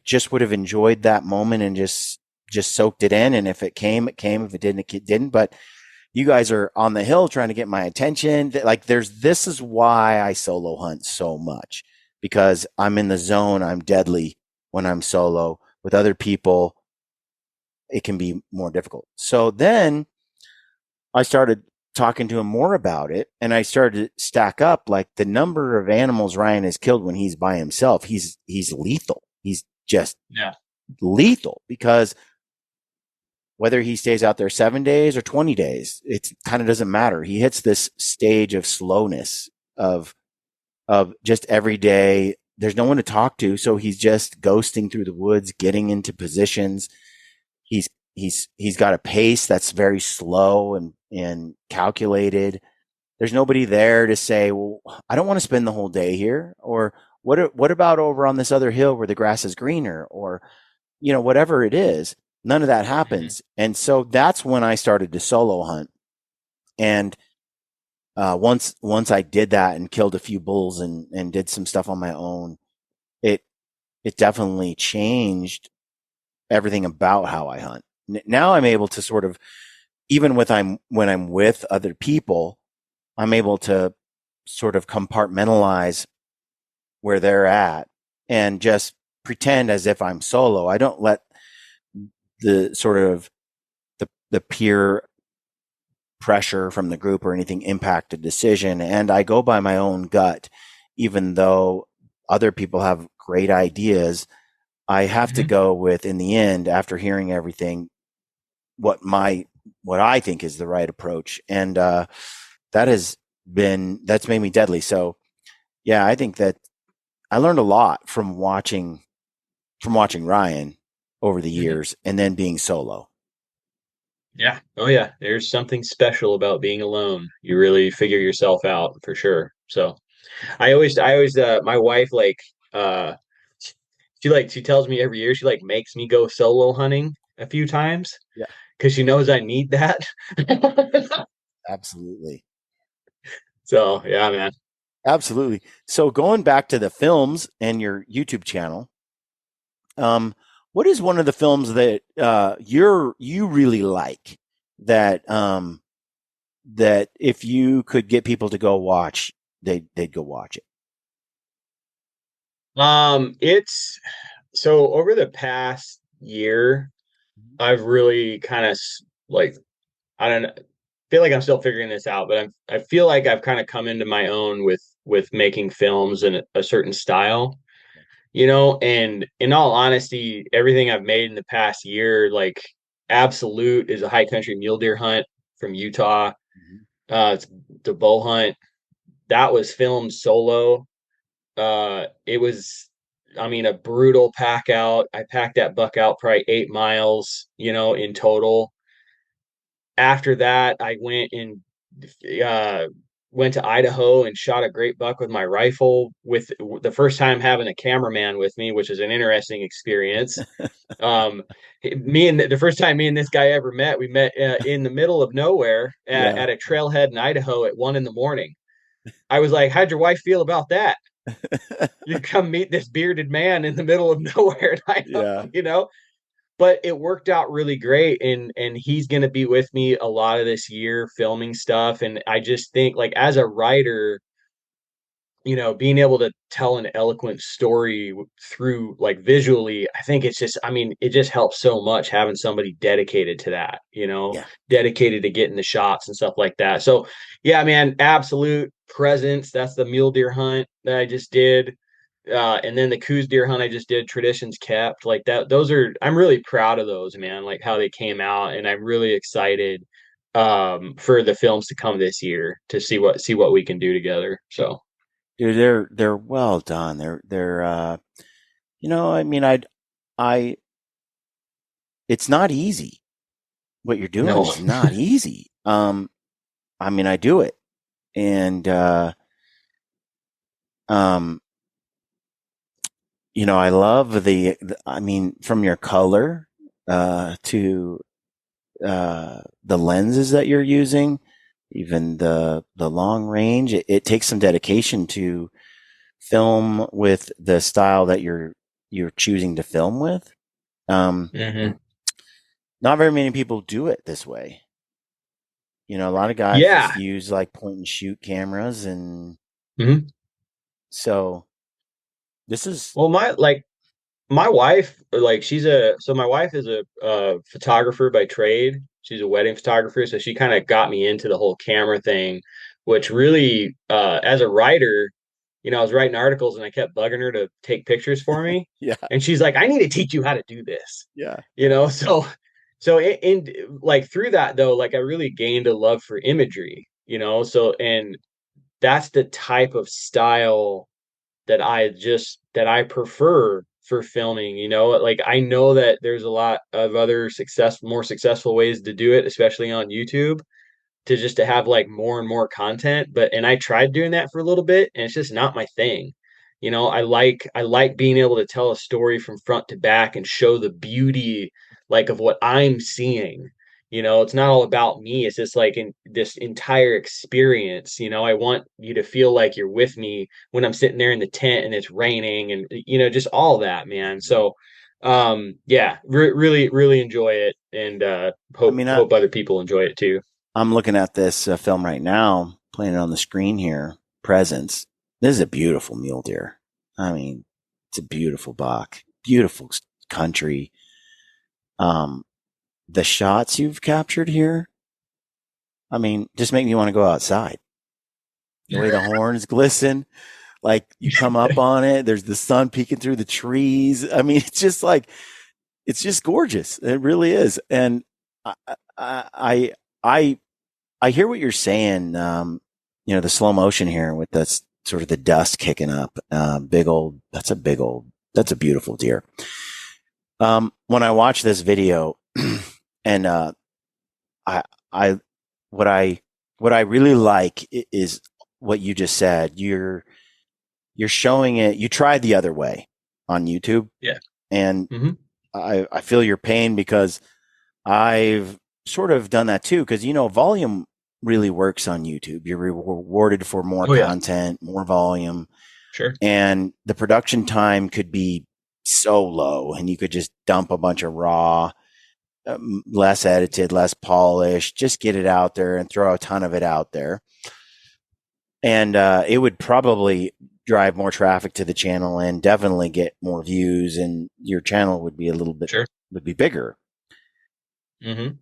just would have enjoyed that moment and just soaked it in. And if it came, it came. If it didn't, it didn't. But you guys are on the hill trying to get my attention. Like this is why I solo hunt so much, because I'm in the zone. I'm deadly when I'm solo. With other people, it can be more difficult. So then I started talking to him more about it, and I started to stack up like the number of animals Ryan has killed when he's by himself. He's lethal. He's just lethal, because whether he stays out there 7 days or 20 days, it kind of doesn't matter. He hits this stage of slowness of just every day. There's no one to talk to, so he's just ghosting through the woods, getting into positions. He's got a pace that's very slow and calculated. There's nobody there to say, well, I don't want to spend the whole day here, or what about over on this other hill where the grass is greener, or whatever it is. None of that happens. And so that's when I started to solo hunt. And once I did that and killed a few bulls and did some stuff on my own, it definitely changed everything about how I hunt. Now I'm able to sort of, even when I'm with other people, I'm able to sort of compartmentalize where they're at and just pretend as if I'm solo. I don't let the sort of the peer pressure from the group or anything impact a decision. And I go by my own gut, even though other people have great ideas. I have to go with, in the end, after hearing everything, what I think is the right approach. And that's made me deadly. So yeah, I think that I learned a lot from watching Ryan over the years, and then being solo. Yeah. Oh yeah. There's something special about being alone. You really figure yourself out for sure. So I always my wife uh she tells me every year, she makes me go solo hunting a few times. Yeah. Because she knows I need that. Absolutely. So yeah, man. Absolutely. So going back to the films and your YouTube channel, what is one of the films that you really like that that if you could get people to go watch, they'd go watch it? It's so over the past year, I've really kind of like I don't know, feel like I'm still figuring this out, but I feel like I've kind of come into my own with making films in a certain style, and in all honesty, everything I've made in the past year, like Absolute is a high country mule deer hunt from Utah. It's the bow hunt. That was filmed solo. It was, I mean, a brutal pack out. I packed that buck out probably 8 miles, in total. After that, I uh, went to Idaho and shot a great buck with my rifle with the first time having a cameraman with me, which is an interesting experience. Um, the first time me and this guy ever met, we met in the middle of nowhere Yeah. at a trailhead in Idaho at 1 a.m. I was like, "How'd your wife feel about that? You come meet this bearded man in the middle of nowhere in Yeah. Idaho." But it worked out really great, and he's going to be with me a lot of this year filming stuff. And I just think, like, as a writer, being able to tell an eloquent story through, like, visually, I think it's just, I mean, it just helps so much having somebody dedicated to that, Yeah. dedicated to getting the shots and stuff like that. So yeah, man, Absolute Presence, that's the mule deer hunt that I just did. And then the Coos deer hunt I just did, Traditions Kept, like that. Those are, I'm really proud of those, man, like how they came out, and I'm really excited for the films to come this year to see what we can do together. So Dude, they're well done. They're I mean, I it's not easy. What you're doing no. is not easy. I mean, I do it, and um, I love I mean, from your color to the lenses that you're using, even the long range. It takes some dedication to film with the style that you're choosing to film with. Hmm. Not very many people do it this way. A lot of guys Yeah. just use like point and shoot cameras, and Hmm. so this is Well, my wife, like, my wife is a photographer by trade. She's a wedding photographer, so she kind of got me into the whole camera thing, which really, as a writer, I was writing articles and I kept bugging her to take pictures for me, yeah, and she's like, "I need to teach you how to do this," yeah, So like through that though, like I really gained a love for imagery, so and that's the type of style that I prefer for filming, like I know that there's a lot of other more successful ways to do it, especially on YouTube, to have like more and more content, and I tried doing that for a little bit and it's just not my thing. I like being able to tell a story from front to back and show the beauty, like, of what I'm seeing. It's not all about me. It's just like in this entire experience. I want you to feel like you're with me when I'm sitting there in the tent and it's raining, and just all that, man. So yeah, really really enjoy it, and I hope mean, hope other people enjoy it too. I'm looking at this film right now, playing it on the screen here. Presence. This is a beautiful mule deer. I mean, it's a beautiful buck, beautiful country. Um, the shots you've captured here, I mean, just make me want to go outside. The way the horns glisten, like you come up on it, there's the sun peeking through the trees. I mean, it's just like, it's just gorgeous. It really is. And I, I, I, I hear what you're saying. The slow motion here with the sort of the dust kicking up. That's a beautiful deer. When I watch this video, and I, I, what I, what I really like is what you just said. You're showing it. You tried the other way on YouTube, Yeah. and Hmm. I feel your pain because I've sort of done that too. Because volume really works on YouTube. You're rewarded for more Oh yeah. content, more volume, Sure. and the production time could be so low, and you could just dump a bunch of raw, less edited, less polished, just get it out there and throw a ton of it out there. And it would probably drive more traffic to the channel and definitely get more views, and your channel would be a little bit would be bigger. Mm-hmm.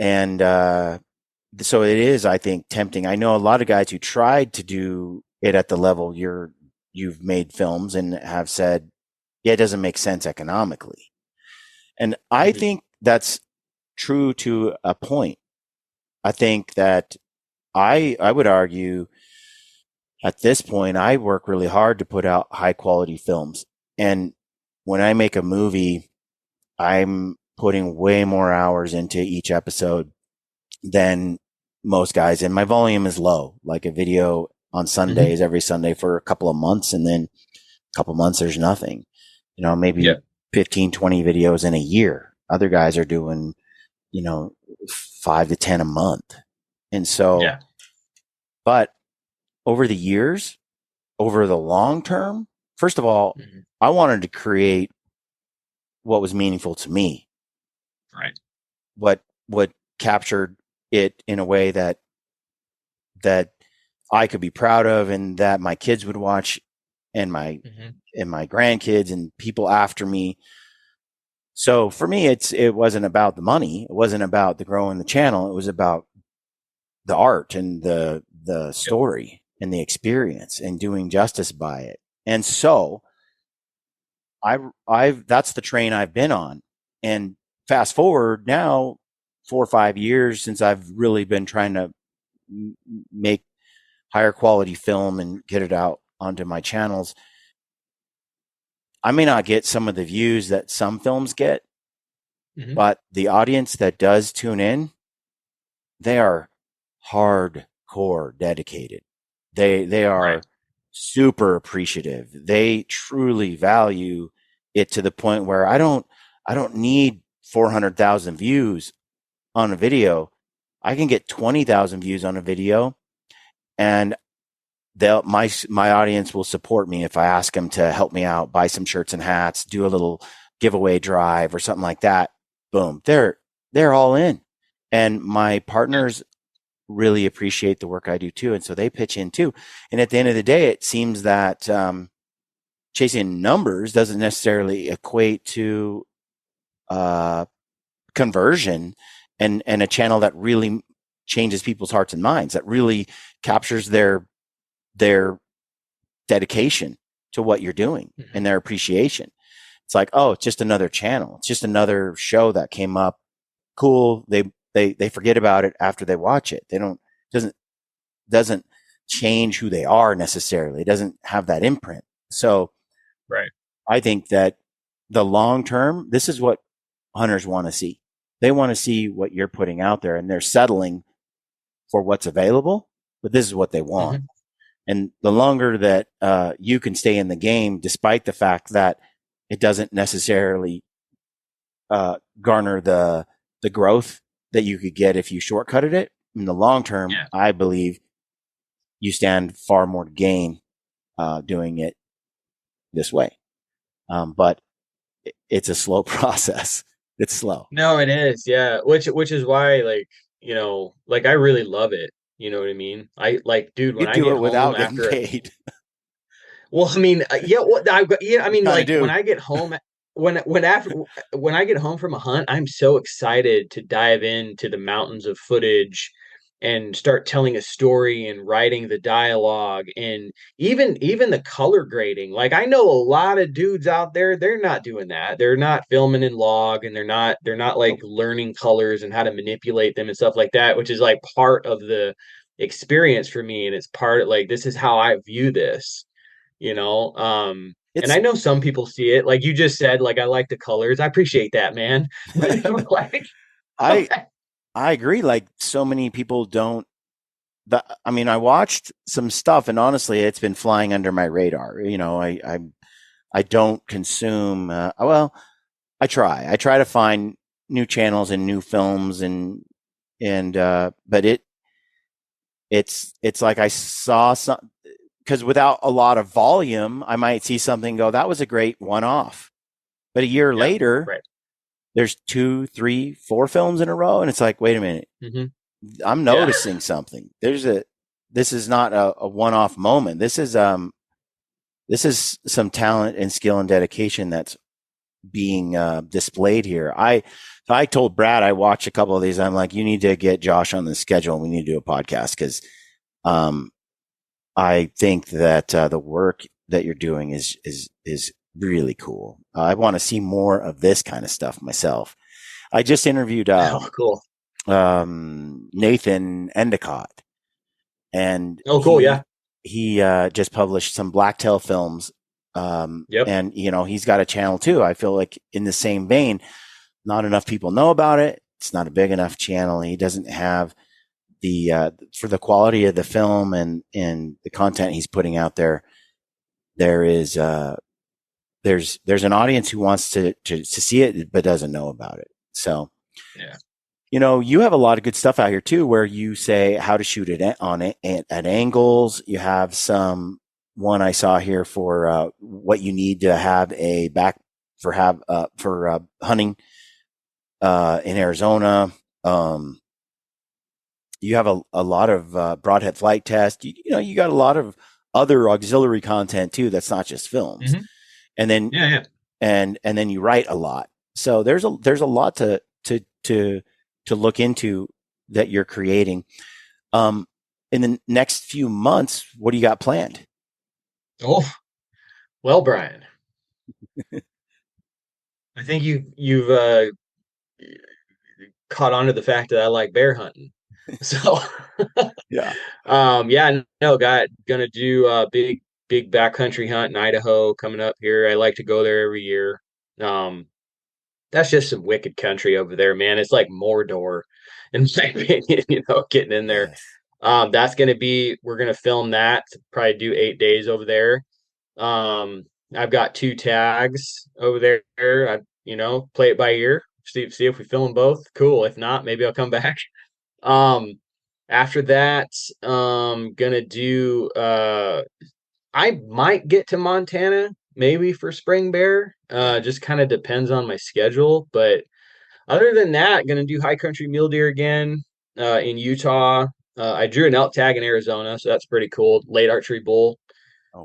And so it is, I think, tempting. I know a lot of guys who tried to do it at the level you've made films and have said, yeah, it doesn't make sense economically. And I think that's true to a point. I think that I would argue at this point, I work really hard to put out high quality films. And when I make a movie, I'm putting way more hours into each episode than most guys. And my volume is low, like a video on Sundays, every Sunday for a couple of months. And then a couple of months, there's nothing, maybe 15, 20 videos in a year. Other guys are doing, 5 to 10 a month. And so, but over the years, over the long term, first of all, I wanted to create what was meaningful to me. Right. What captured it in a way that I could be proud of, and that my kids would watch, and my grandkids and people after me. So for me, it wasn't about the money. It wasn't about the growing the channel. It was about the art and the story and the experience and doing justice by it. And so that's the train I've been on. And fast forward now 4 or 5 years since I've really been trying to make higher quality film and get it out onto my channels. I may not get some of the views that some films get, but the audience that does tune in, they are hardcore dedicated. They are super appreciative. They truly value it to the point where I don't need 400,000 views on a video. I can get 20,000 views on a video, and my audience will support me if I ask them to help me out, buy some shirts and hats, do a little giveaway drive or something like that. Boom. They're all in. And my partners really appreciate the work I do too. And so they pitch in too. And at the end of the day, it seems that chasing numbers doesn't necessarily equate to conversion and a channel that really changes people's hearts and minds, that really captures their dedication to what you're doing and their appreciation. It's like, oh, it's just another channel. It's just another show that came up. Cool. They forget about it after they watch it. Doesn't change who they are necessarily. It doesn't have that imprint. So I think that the long term, this is what hunters want to see. They want to see what you're putting out there, and they're settling for what's available, but this is what they want. And the longer that you can stay in the game, despite the fact that it doesn't necessarily garner the growth that you could get if you shortcutted it, in the long term, I believe you stand far more to gain doing it this way. But it's a slow process. It's slow. No, it is. Yeah. Which is why, I really love it. You know what I mean? I like, dude, when You I do get it without home getting paid. well, I mean, I mean, like do. when I get home, when I get home from a hunt, I'm so excited to dive into the mountains of footage and start telling a story and writing the dialogue, and even the color grading. Like, I know a lot of dudes out there, they're not doing that. They're not filming in log, and they're not like learning colors and how to manipulate them and stuff like that, which is like part of the experience for me. And it's part of, like, this is how I view this, and I know some people see it like you just said, like, I like the colors. I appreciate that, man. Like, I agree. Like, so many people don't. I mean, I watched some stuff, and honestly, it's been flying under my radar. I don't consume. Well, I try to find new channels and new films, but it's like I saw some, because without a lot of volume, I might see something, go, that was a great one-off. But a year Yeah. later, Right. there's 2, 3, 4 films in a row, and it's like, wait a minute, I'm Yeah. noticing something. This is not a one-off moment. This is some talent and skill and dedication that's being displayed here. I told Brad, I watched a couple of these. I'm like, you need to get Josh on the schedule, and we need to do a podcast because I think that the work that you're doing is really cool. I want to see more of this kind of stuff myself. I just interviewed Cool. Nathan Endicott, and Cool. Yeah. he just published some blacktail films. Yep. And he's got a channel too. I feel like in the same vein, not enough people know about it. It's not a big enough channel. He doesn't have the for the quality of the film and the content he's putting out there. There's an audience who wants to see it but doesn't know about it. So yeah. You have a lot of good stuff out here too, where you say how to shoot it at angles. You have one I saw here for what you need to have a back for hunting in Arizona. You have a lot of broadhead flight test. You got a lot of other auxiliary content too. That's not just films. And then and then you write a lot. So there's a lot to look into that you're creating. In the next few months, what do you got planned? Oh, well, Brian, I think you've caught on to the fact that I like bear hunting. So yeah, gonna do a big backcountry hunt in Idaho coming up here. I like to go there every year. That's just some wicked country over there, man. It's like Mordor, in my opinion. Getting in there. That's we're gonna film that. Probably do 8 days over there. I've got 2 tags over there. I play it by ear. See if we film both. Cool. If not, maybe I'll come back. After that, gonna do I might get to Montana maybe for spring bear. Just kind of depends on my schedule. But other than that, gonna do high country mule deer again in Utah. I drew an elk tag in Arizona, so that's pretty cool. Late archery bull.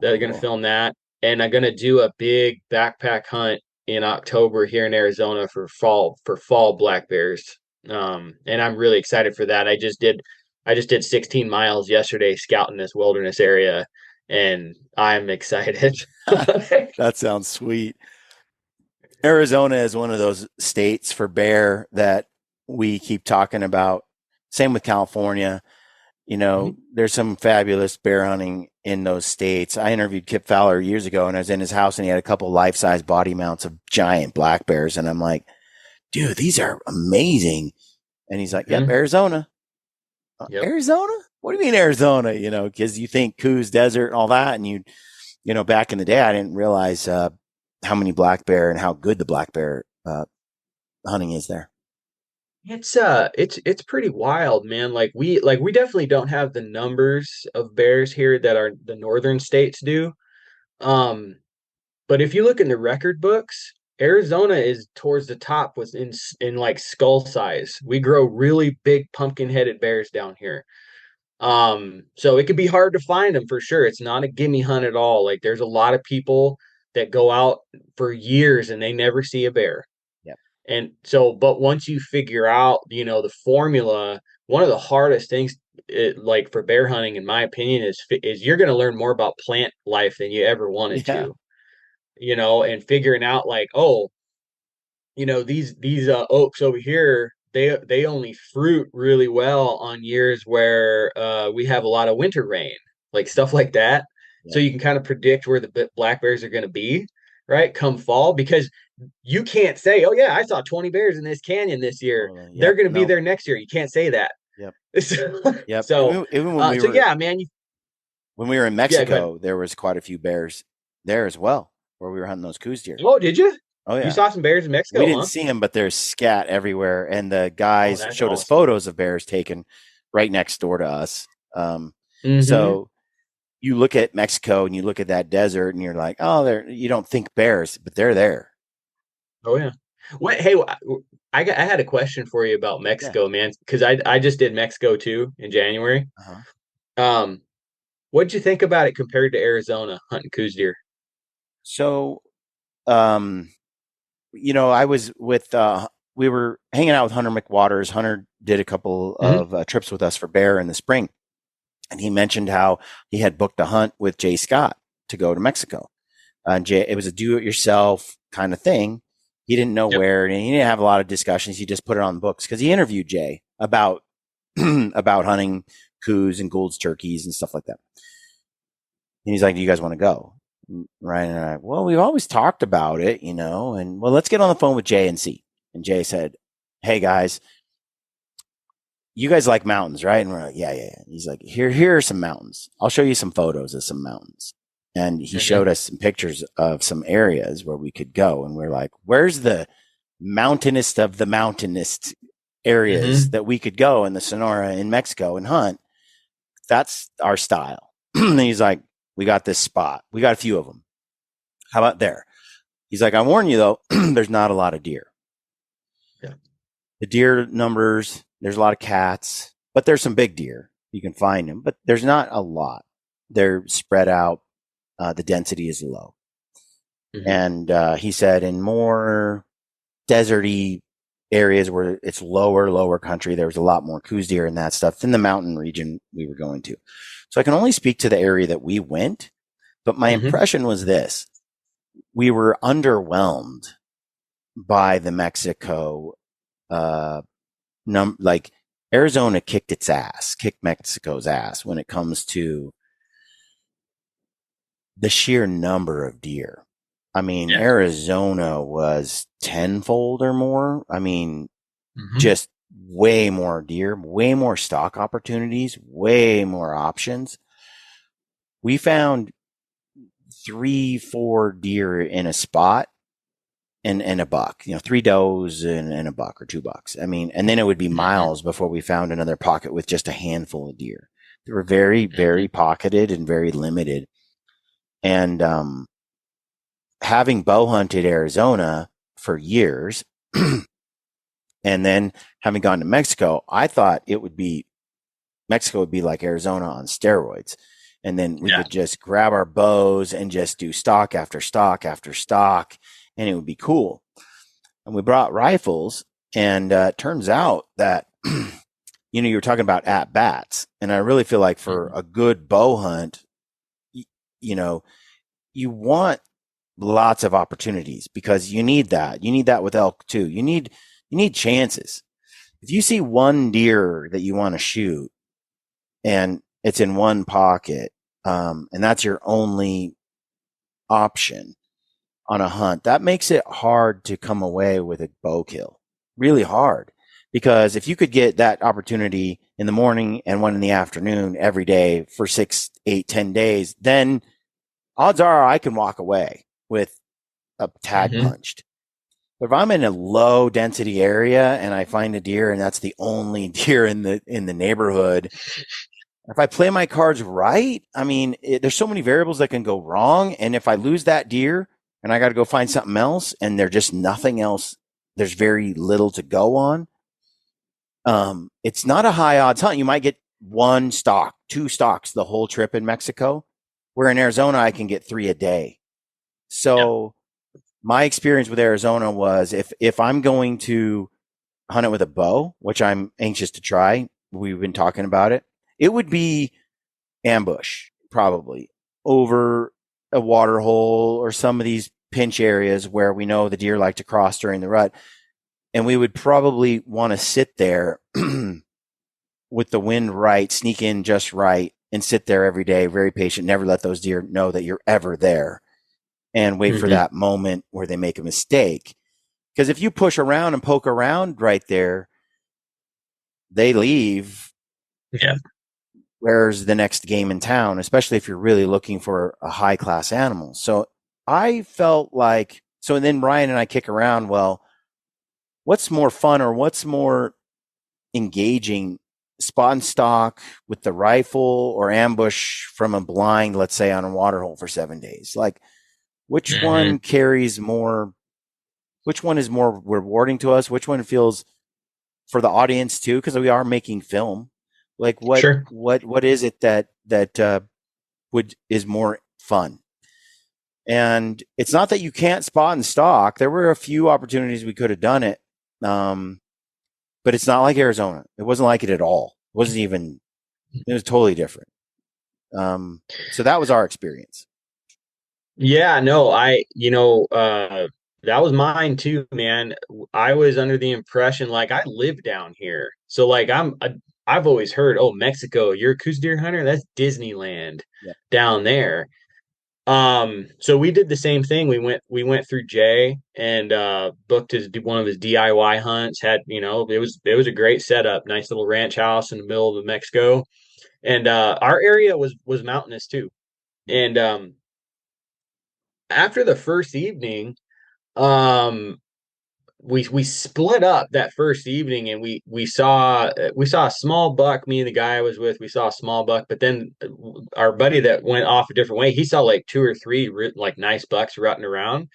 They're gonna film that. And I'm gonna do a big backpack hunt in October here in Arizona for fall black bears. And I'm really excited for that. I just did 16 miles yesterday scouting this wilderness area, and I'm excited. That sounds sweet. Arizona is one of those states for bear that we keep talking about. Same with California. There's some fabulous bear hunting in those states. I interviewed Kip Fowler years ago, and I was in his house, and he had a couple life-size body mounts of giant black bears, and I'm like, dude, these are amazing. And he's like, yep, Arizona. Yep. Arizona? What do you mean Arizona? Because you think Coos Desert and all that, and back in the day, I didn't realize how many black bear and how good the black bear hunting is there. It's pretty wild, man. Like we definitely don't have the numbers of bears here that are the northern states do. But if you look in the record books, Arizona is towards the top with in like skull size. We grow really big pumpkin-headed bears down here. So it could be hard to find them for sure. It's not a gimme hunt at all. Like there's a lot of people that go out for years and they never see a bear. Yep. And so, but once you figure out, the formula, one of the hardest things like for bear hunting, in my opinion, is you're going to learn more about plant life than you ever wanted to, and figuring out like, these oaks over here, they only fruit really well on years where we have a lot of winter rain, like stuff like that. Yeah. So you can kind of predict where the black bears are going to be, right? Come fall, because you can't say, oh yeah, I saw 20 bears in this canyon this year. Yep, they're going to be there next year. You can't say that. Yep. Yep. So even when we were, yeah, man. When we were in Mexico, there was quite a few bears there as well, where we were hunting those Coos deer. Oh, did you? Oh yeah, you saw some bears in Mexico. We didn't see them, but there's scat everywhere, and the guys showed us photos of bears taken right next door to us. So you look at Mexico and you look at that desert, and you're like, oh, you don't think bears, but they're there. Oh yeah. What? Hey, I had a question for you about Yeah. Mexico, man, because I just did Mexico too in January. Uh-huh. Um, what'd you think about it compared to Arizona hunting Coues deer? So, um, I was with, we were hanging out with Hunter McWaters. Hunter did a couple Hmm. of trips with us for bear in the spring. And he mentioned how he had booked a hunt with Jay Scott to go to Mexico. Jay, it was a do-it-yourself kind of thing. He didn't know Yep. where, and he didn't have a lot of discussions. He just put it on the books because he interviewed Jay about about hunting coos and Gould's turkeys and stuff like that. And he's like, "Do you guys want to go?" Ryan and I, well, we've always talked about it, and well, let's get on the phone with Jay and see. And Jay said, "Hey guys, you guys like mountains, right?" And we're like, yeah. He's like, here are some mountains. I'll show you some photos of some mountains. And he Hmm. showed us some pictures of some areas where we could go. And we're like, where's the mountainous of the mountainous areas Hmm. that we could go in the Sonora in Mexico and hunt? That's our style. And he's like, we got this spot. We got a few of them. How about there? He's like, I warn you though, there's not a lot of deer. Yeah. The deer numbers, there's a lot of cats, but there's some big deer. You can find them, but there's not a lot. They're spread out. The density is low. Hmm. And he said in more deserty areas where it's lower country, there was a lot more Coues deer and that stuff than the mountain region we were going to. So I can only speak to the area that we went, but my Hmm. impression was this. We were underwhelmed by the Mexico uh, like Arizona kicked Mexico's ass when it comes to the sheer number of deer. I mean, Yeah. Arizona was tenfold or more. I mean, Hmm. just way more deer, way more stock opportunities, way more options. We found 3, 4 deer in a spot and a buck, 3 does and a buck or 2 bucks. I mean, and then it would be Hmm. miles before we found another pocket with just a handful of deer. They were very, Hmm. very pocketed and very limited. And having bow hunted Arizona for years, and then having gone to Mexico, I thought Mexico would be like Arizona on steroids. And then we Yeah. could just grab our bows and just do stock after stock after stock, and it would be cool. And we brought rifles, and it turns out that you were talking about at bats, and I really feel like for Hmm. a good bow hunt, you know, you want lots of opportunities because you need that. You need that with elk too. You need chances. If you see one deer that you want to shoot and it's in one pocket, and that's your only option on a hunt, that makes it hard to come away with a bow kill. Really hard. Because if you could get that opportunity in the morning and one in the afternoon every day for 6, 8, 10 days, then odds are I can walk away with a tag Hmm. punched. But if I'm in a low density area and I find a deer and that's the only deer in the neighborhood, if I play my cards right, I mean, there's so many variables that can go wrong. And if I lose that deer and I got to go find something else and there's just nothing else, there's very little to go on. It's not a high odds hunt. You might get 1 stock, 2 stocks the whole trip in Mexico, where in Arizona, I can get 3 a day. Yeah. So my experience with Arizona was if I'm going to hunt it with a bow, which I'm anxious to try, we've been talking about it, it would be ambush probably over a water hole or some of these pinch areas where we know the deer like to cross during the rut. And we would probably want to sit there with the wind right, sneak in just right, and sit there every day, very patient, never let those deer know that you're ever there and wait for Hmm. that moment where they make a mistake. Because if you push around and poke around right there, they leave. Yeah. Where's the next game in town, especially if you're really looking for a high class animal? So I felt like, so then Ryan and I kick around, well, what's more fun or what's more engaging, spot and stock with the rifle or ambush from a blind, let's say on a water hole for 7 days? Like, which Hmm. one carries more which one is more rewarding to us, which one feels for the audience too, because we are making film. Like Sure. what is it that is more fun? And it's not that you can't spot and stock. There were a few opportunities we could have done it, but it's not like Arizona. It wasn't like it at all. It wasn't even. It was totally different. So that was our experience. Yeah, no, that was mine too, man. I was under the impression like I live down here. So like I've always heard, oh, Mexico, you're a Coues deer hunter? That's Disneyland Yeah. down there. So we did the same thing. We went through Jay and booked one of his DIY hunts. Had, it was a great setup, nice little ranch house in the middle of Mexico. And our area was mountainous too. And after the first evening, um we split up that first evening, and we saw a small buck. Me and the guy I was with, we saw a small buck, but then our buddy that went off a different way, he saw like two or three like nice bucks rutting around.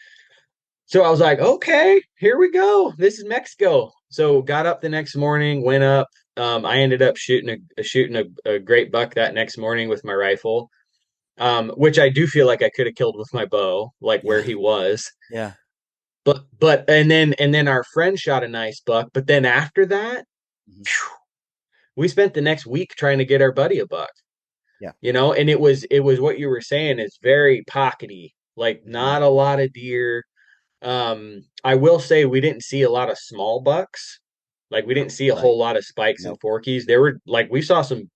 So I was like, okay, here we go, this is Mexico. So got up the next morning, went up. I ended up shooting a great buck that next morning with my rifle, which I do feel like I could have killed with my bow, like where he was. Yeah. But and then our friend shot a nice buck. But then after that, phew, we spent the next week trying to get our buddy a buck. Yeah. And it was what you were saying. It's very pockety, like not a lot of deer. I will say we didn't see a lot of small bucks. Like we didn't see a whole lot of spikes and forkies. There were like we saw some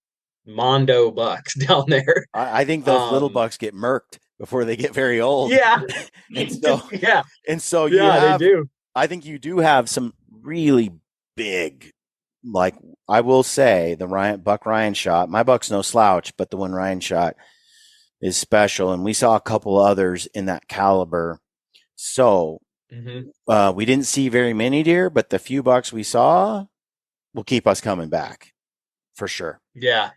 mondo bucks down there. I think those little bucks get murked before they get very old. Yeah. Yeah. And so they do. I think you do have some really big, like I will say the buck Ryan shot. My buck's no slouch, but the one Ryan shot is special. And we saw a couple others in that caliber. So we didn't see very many deer, but the few bucks we saw will keep us coming back for sure. Yeah,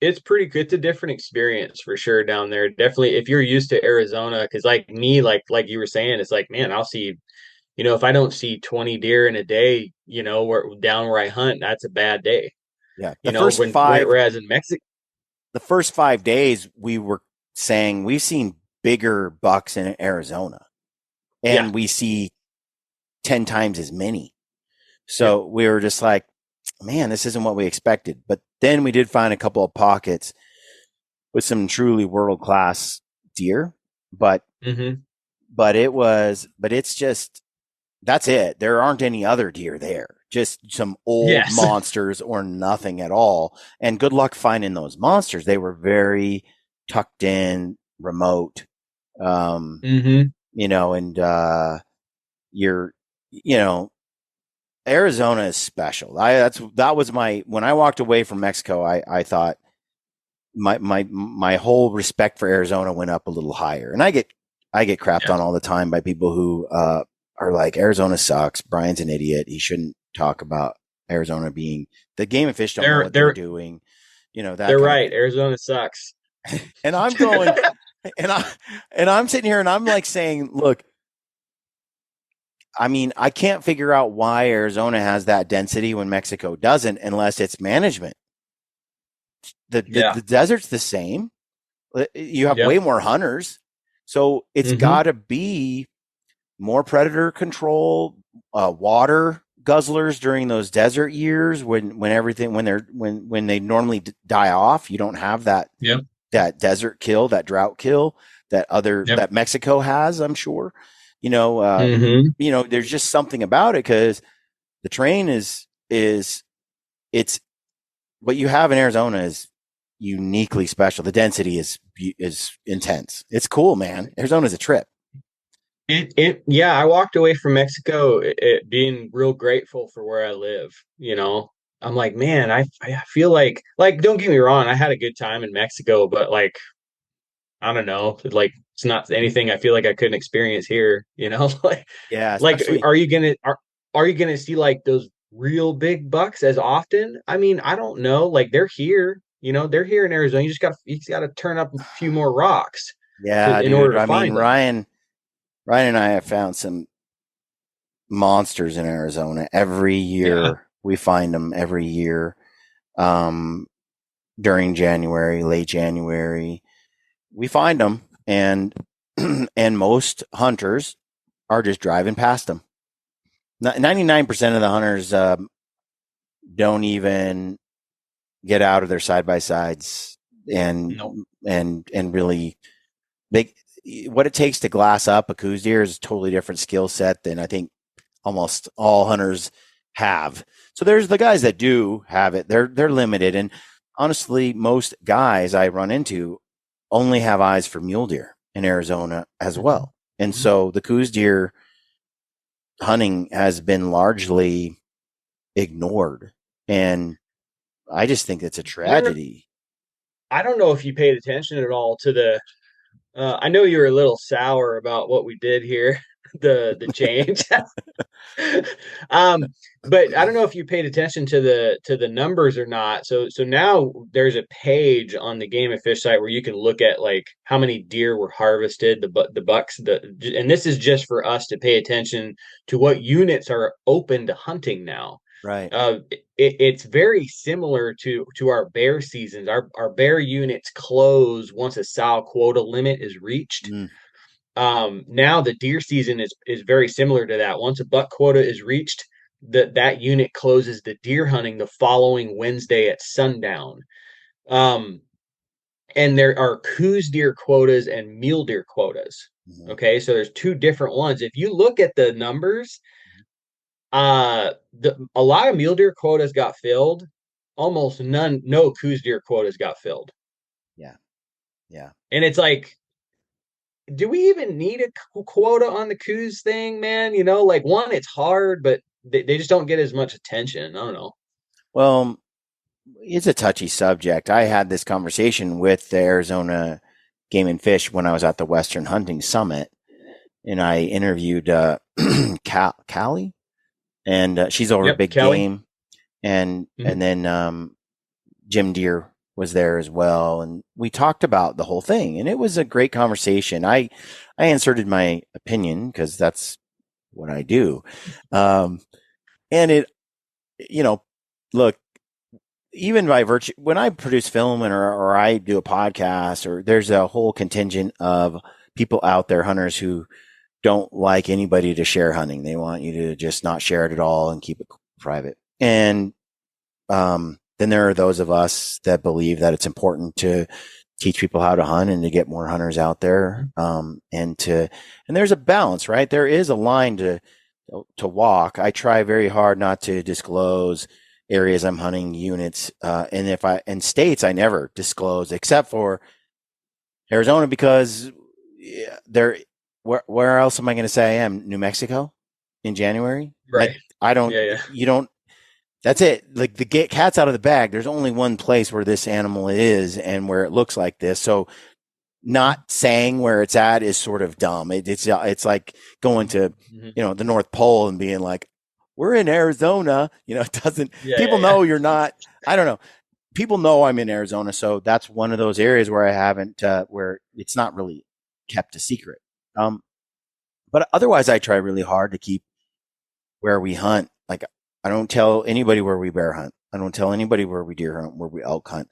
it's pretty good. It's a different experience for sure down there. Definitely if you're used to Arizona, because like me, like you were saying, it's like, man, I'll see, if I don't see 20 deer in a day, where I hunt, that's a bad day. Yeah. Whereas in Mexico, the first 5 days we were saying we've seen bigger bucks in Arizona, and we see 10 times as many. So we were just like, man, this isn't what we expected. But then we did find a couple of pockets with some truly world-class deer, but it's just, that's it. There aren't any other deer there, just some old monsters or nothing at all. And good luck finding those monsters. They were very tucked in, remote, and Arizona is special. That was when I walked away from Mexico, I thought my whole respect for Arizona went up a little higher. And I get crapped on all the time by people who are like, Arizona sucks. Brian's an idiot. He shouldn't talk about Arizona being the game and fish don't know what they're doing. That they're right. Arizona sucks. And I'm going and I'm sitting here and I'm like saying, look, I mean, I can't figure out why Arizona has that density when Mexico doesn't, unless it's management. The desert's the same. You have way more hunters. So it's got to be more predator control, water guzzlers during those desert years when they normally die off. You don't have that desert kill, that drought kill that Mexico has, I'm sure. There's just something about it, because the terrain is what you have in Arizona is uniquely special. The density is intense. It's cool, man. Arizona's a trip. I walked away from Mexico being real grateful for where I live. I'm like, man, I feel like don't get me wrong, I had a good time in Mexico, but like, I don't know, like it's not anything I feel like I couldn't experience here, like, are you gonna see like those real big bucks as often? I mean, I don't know, like they're here, they're here in Arizona. You just gotta turn up a few more rocks in order to find them. Ryan and I have found some monsters in Arizona. Every Yeah. year we find them every year. During January, late January, we find them, and and most hunters are just driving past them. 99% of the hunters don't even get out of their side by sides and Nope. and really they what it takes to glass up a coos deer is a totally different skill set than I think almost all hunters have. So there's the guys that do have it. They're limited, and honestly, most guys I run into only have eyes for mule deer in Arizona as well. And so the coos deer hunting has been largely ignored, and I just think it's a tragedy. I don't know if you paid attention at all to the. I know you were a little sour about what we did here, the change. um, but I don't know if you paid attention to the numbers or not. So now there's a page on the Game and Fish site where you can look at like how many deer were harvested, the bucks, and this is just for us to pay attention to what units are open to hunting now. Right. It's very similar to our bear seasons. Our bear units close once a sow quota limit is reached. Mm. Now the deer season is very similar to that. Once a buck quota is reached, that unit closes the deer hunting the following Wednesday at sundown. Um, and there are coos deer quotas and mule deer quotas. Mm-hmm. Okay, so there's two different ones. If you look at the numbers, a lot of mule deer quotas got filled. Almost no coos deer quotas got filled. Yeah. Yeah. And it's like, do we even need a quota on the coos thing, man? You know, like one, it's hard, but they just don't get as much attention. I don't know. Well, it's a touchy subject. I had this conversation with the Arizona Game and Fish when I was at the Western Hunting Summit, and I interviewed Callie, and she's over Yep, Big Kelly. Game, and then Jim Deere was there as well, and we talked about the whole thing, and it was a great conversation. I inserted my opinion because that's what I do, and it, look, even by virtue, when I produce film or I do a podcast, or there's a whole contingent of people out there, hunters who don't like anybody to share hunting. They want you to just not share it at all and keep it private. And then there are those of us that believe that it's important to teach people how to hunt and to get more hunters out there. And there's a balance, right? There is a line to walk. I try very hard not to disclose areas I'm hunting, units, and states I never disclose except for Arizona, because where else am I going to say I am? New Mexico in January? Right. I don't, Yeah. you don't, that's it. Like the cat's out of the bag. There's only one place where this animal is and where it looks like this. So not saying where it's at is sort of dumb. It's like going to, the North Pole and being like, we're in Arizona. It doesn't, people know you're not, I don't know. People know I'm in Arizona. So that's one of those areas where I haven't, where it's not really kept a secret. But otherwise I try really hard to keep where we hunt. Like I don't tell anybody where we bear hunt. I don't tell anybody where we deer hunt, where we elk hunt.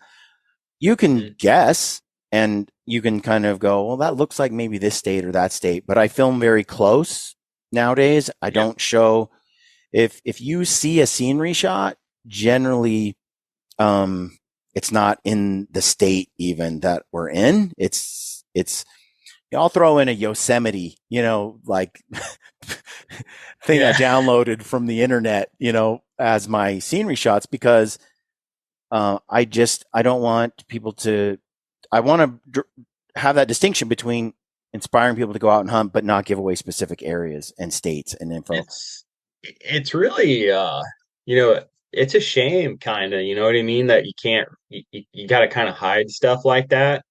You can guess and you can kind of go, well, that looks like maybe this state or that state, but I film very close nowadays. I don't show, if you see a scenery shot, generally, it's not in the state even that we're in. It's, I'll throw in a Yosemite, like thing I downloaded from the internet, as my scenery shots, because I don't want people to, I want to have that distinction between inspiring people to go out and hunt, but not give away specific areas and states and info. It's really, it's a shame, kind of, you know what I mean? That you can't, you got to kind of hide stuff like that.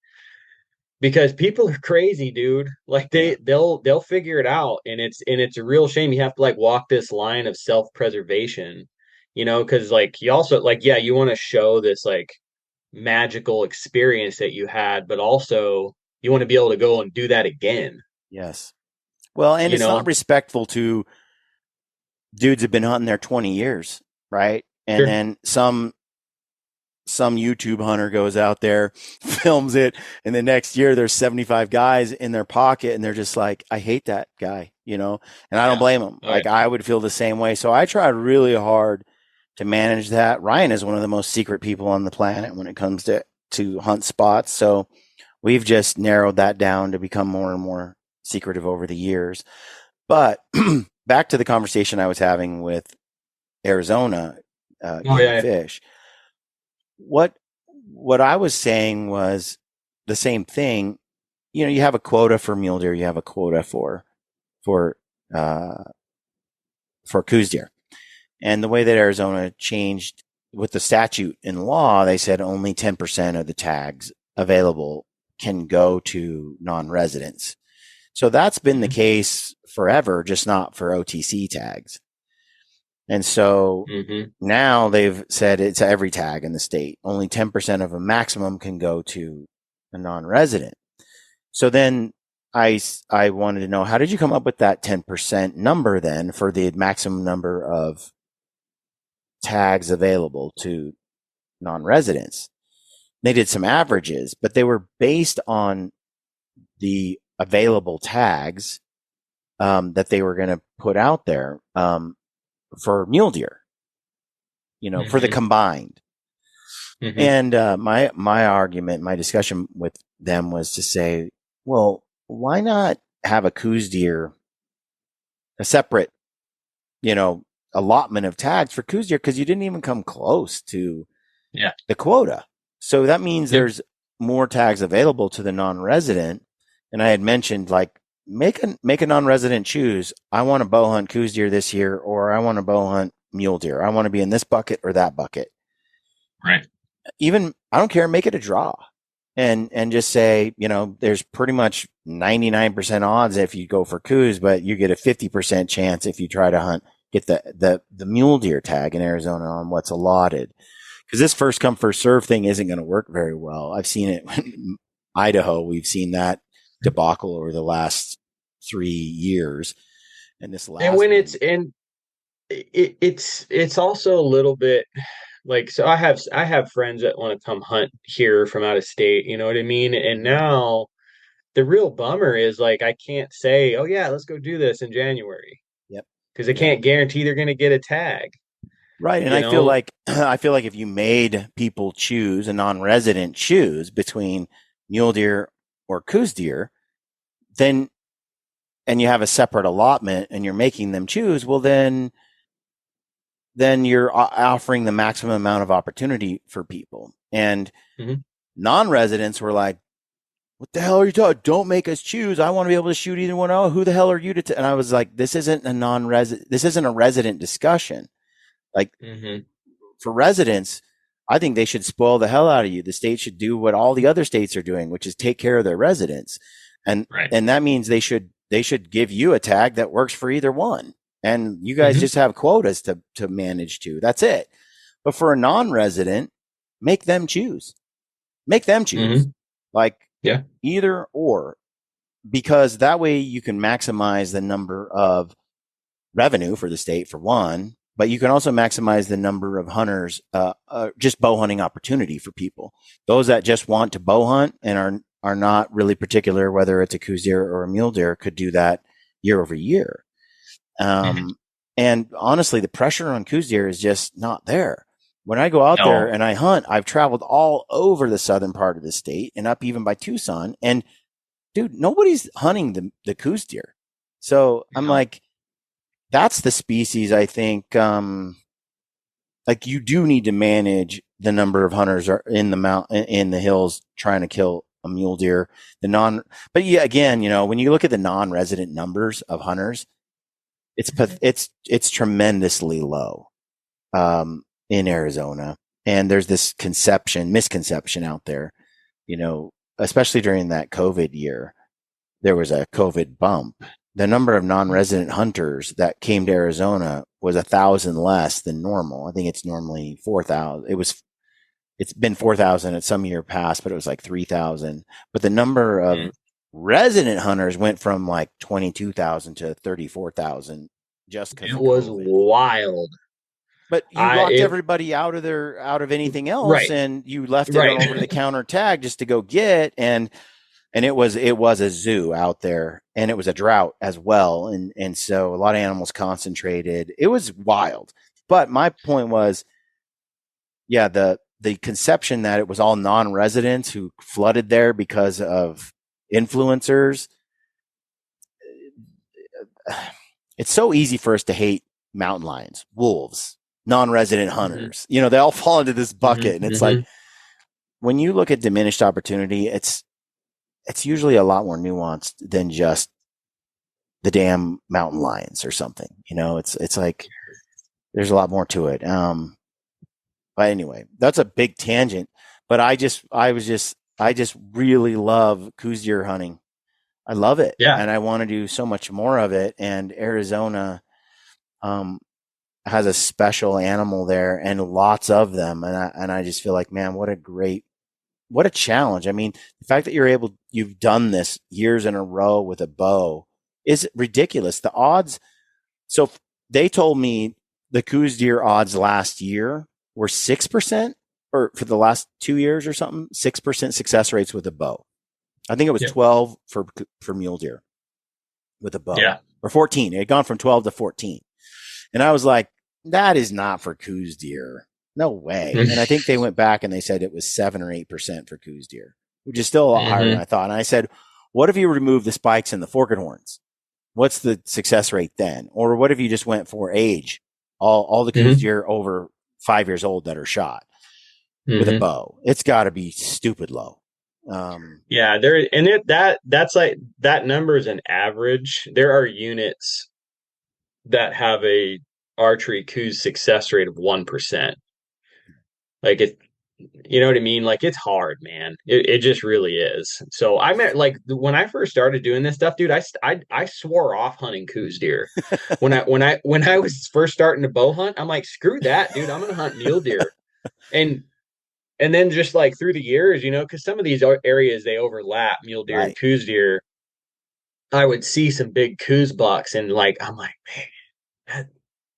Because people are crazy, dude. Like they'll figure it out, and it's a real shame. You have to like walk this line of self-preservation, because like you also like you want to show this like magical experience that you had, but also you want to be able to go and do that again. Yes. Well, and it's not respectful to dudes have been hunting there 20 years, right? And Sure. then some YouTube hunter goes out there, films it, and the next year there's 75 guys in their pocket, and they're just like, I hate that guy, you know? And I don't Yeah. blame them. Oh, Like, I would feel the same way. So I try really hard to manage that. Ryan is one of the most secret people on the planet when it comes to hunt spots. So we've just narrowed that down to become more and more secretive over the years. But back to the conversation I was having with Arizona game fish. What I was saying was the same thing. You know, you have a quota for mule deer, you have a quota for Coues deer. And the way that Arizona changed with the statute in law, they said only 10% of the tags available can go to non-residents. So that's been the case forever, just not for OTC tags. And so now they've said it's every tag in the state. Only 10% of a maximum can go to a non-resident. So then I wanted to know, how did you come up with that 10% number then for the maximum number of tags available to non-residents? They did some averages, but they were based on the available tags that they were going to put out there for mule deer, you know, for the combined. And my argument, my discussion with them was to say, well, why not have a Coues deer, a separate, you know, allotment of tags for Coues deer, because you didn't even come close to the quota. So that means there's more tags available to the non-resident. And I had mentioned, like, make a non-resident choose. I want to bow hunt Coues deer this year, or I want to bow hunt mule deer. I want to be in this bucket or that bucket. Right. Even, I don't care, make it a draw. And just say, you know, there's pretty much 99% odds if you go for Coues, but you get a 50% chance if you try to get the mule deer tag in Arizona on what's allotted. Because this first come first serve thing isn't going to work very well. I've seen it in Idaho. We've seen that debacle over the last 3 years. And this last and when one, it's also a little bit like, so I have friends that want to come hunt here from out of state, you know what I mean? And now the real bummer is, like, I can't say, oh yeah, let's go do this in January. Yep. Because I can't guarantee they're going to get a tag. Right. And I feel like if you made people choose, a non-resident choose between mule deer or Coues deer, then, and you have a separate allotment and you're making them choose, well, then you're offering the maximum amount of opportunity for people. And non-residents were like, what the hell are you talking? Don't make us choose. I want to be able to shoot either one. Oh, who the hell are you to? And I was like, this isn't a resident discussion. Like, for residents, I think they should spoil the hell out of you. The state should do what all the other states are doing, which is take care of their residents. And that means they should give you a tag that works for either one. And you guys just have quotas to manage to. That's it. But for a non-resident, make them choose. Like, either or, because that way you can maximize the number of revenue for the state, for one, but you can also maximize the number of hunters, just bow hunting opportunity for people. Those that just want to bow hunt and are not really particular whether it's a Coues deer or a mule deer could do that year over year. And honestly, the pressure on Coues deer is just not there. When I go out there and I hunt, I've traveled all over the southern part of the state and up even by Tucson. And dude, nobody's hunting the Coues deer. So I'm like, that's the species, I think, like, you do need to manage the number of hunters are in the hills trying to kill a mule deer. But yeah, again, you know, when you look at the non-resident numbers of hunters, it's tremendously low in Arizona. And there's this misconception out there, you know, especially during that COVID year, there was a COVID bump. The number of non-resident hunters that came to Arizona was 1,000 less than normal. I think it's normally 4,000. It's been 4,000 at some year past, but it was like 3,000. But the number of resident hunters went from like 22,000 to 34,000 just because It of was COVID. wild. But you locked everybody out of anything else, right. and you left it Right. on over the counter tag just to go get, and it was a zoo out there, and it was a drought as well, and so a lot of animals concentrated. It was wild. But my point was, yeah, the conception that it was all non-residents who flooded there because of influencers. It's so easy for us to hate mountain lions, wolves, non-resident hunters. Mm-hmm. You know, they all fall into this bucket. Mm-hmm. And it's like, when you look at diminished opportunity, it's usually a lot more nuanced than just the damn mountain lions or something. You know, it's like, there's a lot more to it. But anyway, that's a big tangent, but I just really love Coues deer hunting. I love it. Yeah. And I want to do so much more of it. And Arizona, has a special animal there and lots of them. And I just feel like, man, what a challenge. I mean, the fact that you've done this years in a row with a bow is ridiculous. The odds. So they told me the Coues deer odds last year were 6%, or for the last 2 years or something, 6% success rates with a bow. I think it was 12 for mule deer with a bow, or 14. It had gone from 12 to 14. And I was like, that is not for Coues deer. No way. And I think they went back and they said it was 7 or 8% for Coues deer, which is still a lot higher than I thought. And I said, what if you remove the spikes and the forked horns? What's the success rate then? Or what if you just went for age? All the Coues deer over 5 years old that are shot with a bow. It's got to be stupid low. That's like, that number is an average. There are units that have a archery Coues success rate of 1%. Like, it, you know what I mean? Like, it's hard, man. It just really is. So I meant, like, when I first started doing this stuff, dude, I swore off hunting Coues deer. when I was first starting to bow hunt, I'm like, screw that, dude. I'm gonna hunt mule deer. And then just like through the years, you know, because some of these areas they overlap, mule deer and Coues deer. I would see some big Coues bucks, and like, I'm like, man,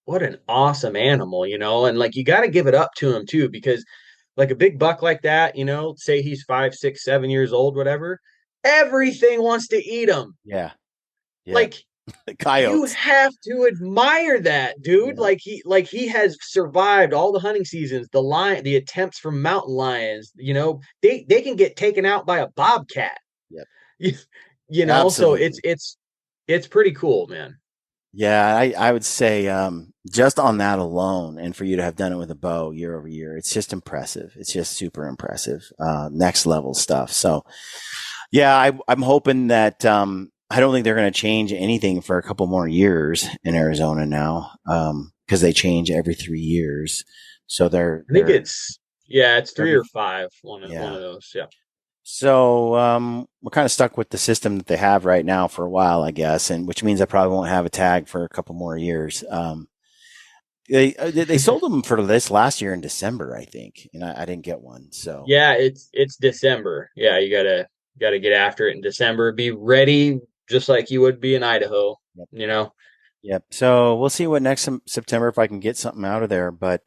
what an awesome animal, you know? And like, you got to give it up to him too, because like a big buck like that, you know, say he's 5, 6, 7 years old, whatever, everything wants to eat him. Yeah. Like, coyotes. You have to admire that, dude. Yeah. Like he has survived all the hunting seasons, the attempts from mountain lions, you know, they can get taken out by a bobcat. Yep. You know, absolutely. So it's pretty cool, man. Yeah, I would say just on that alone, and for you to have done it with a bow year over year, it's just impressive. It's just super impressive. Next level stuff. So yeah, I'm hoping that I don't think they're going to change anything for a couple more years in Arizona now, because they change every 3 years. So I think it's 3 or 5. One of those. Yeah. So we're kind of stuck with the system that they have right now for a while, I guess, and which means I probably won't have a tag for a couple more years. They sold them for this last year in December, I think, and I didn't get one. So yeah, it's December. Yeah, you gotta get after it in December. Be ready, just like you would be in Idaho. Yep. You know. Yep. So we'll see what next September if I can get something out of there, but.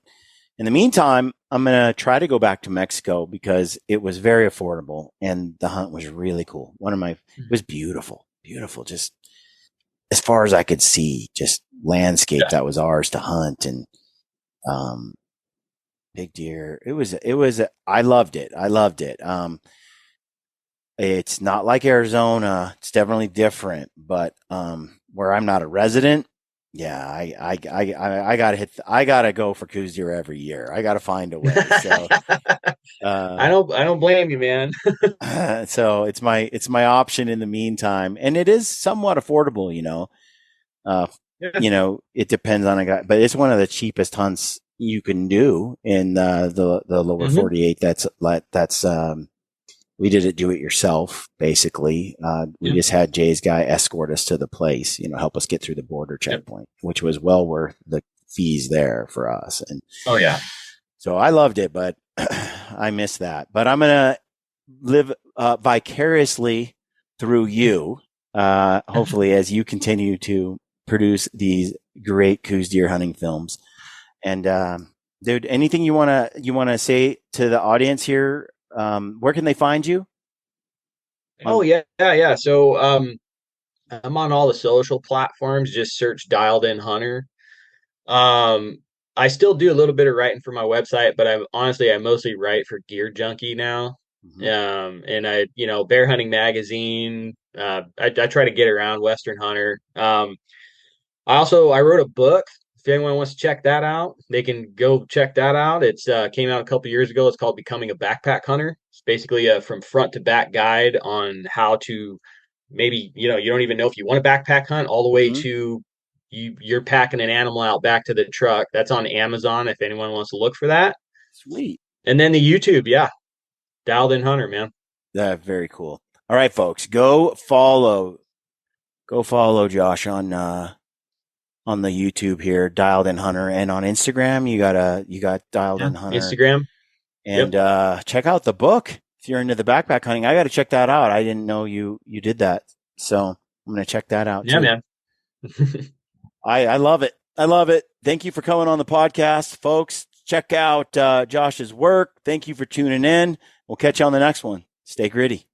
In the meantime, I'm going to try to go back to Mexico because it was very affordable and the hunt was really cool. It was beautiful, just as far as I could see, just landscape that was ours to hunt, and big deer. I loved it. It's not like Arizona. It's definitely different, but where I'm not a resident, yeah, I gotta go for Coues deer every year. I gotta find a way. So I don't blame you, man. So it's my option in the meantime, and it is somewhat affordable. You know, you know, it depends on a guy, but it's one of the cheapest hunts you can do in the lower 48. That's we did it do it yourself, basically. We just had Jay's guy escort us to the place, you know, help us get through the border checkpoint, which was well worth the fees there for us. And so I loved it, but I missed that. But I'm going to live vicariously through you, hopefully, as you continue to produce these great Coos deer hunting films. And dude, anything you wanna say to the audience here? Where can they find you? Oh yeah, yeah, yeah. So I'm on all the social platforms. Just search Dialed In Hunter. Um, I still do a little bit of writing for my website, but I mostly write for Gear Junkie now. Mhm. And Bear Hunting Magazine. I try to get around Western Hunter. I wrote a book. If anyone wants to check that out, they can go check that out. It's came out a couple years ago. It's called Becoming a Backpack Hunter. It's basically a from front to back guide on how to maybe you don't even know if you want to backpack hunt all the way Mhm. to you're packing an animal out back to the truck. That's on Amazon if anyone wants to look for that. Sweet. And then the YouTube, yeah, Dialed In Hunter, man. Very cool. All right, folks, go follow Josh on the YouTube here, Dialed In Hunter, and on Instagram you got Dialed Yeah, In Hunter, Instagram. and Yep. check out the book if you're into the backpack hunting. I got to check that out. I didn't know you did that, so I'm gonna check that out Yeah, too. man. I love it. I love it. Thank you for coming on the podcast, folks. Check out Josh's work. Thank you for tuning in. We'll catch you on the next one. Stay gritty.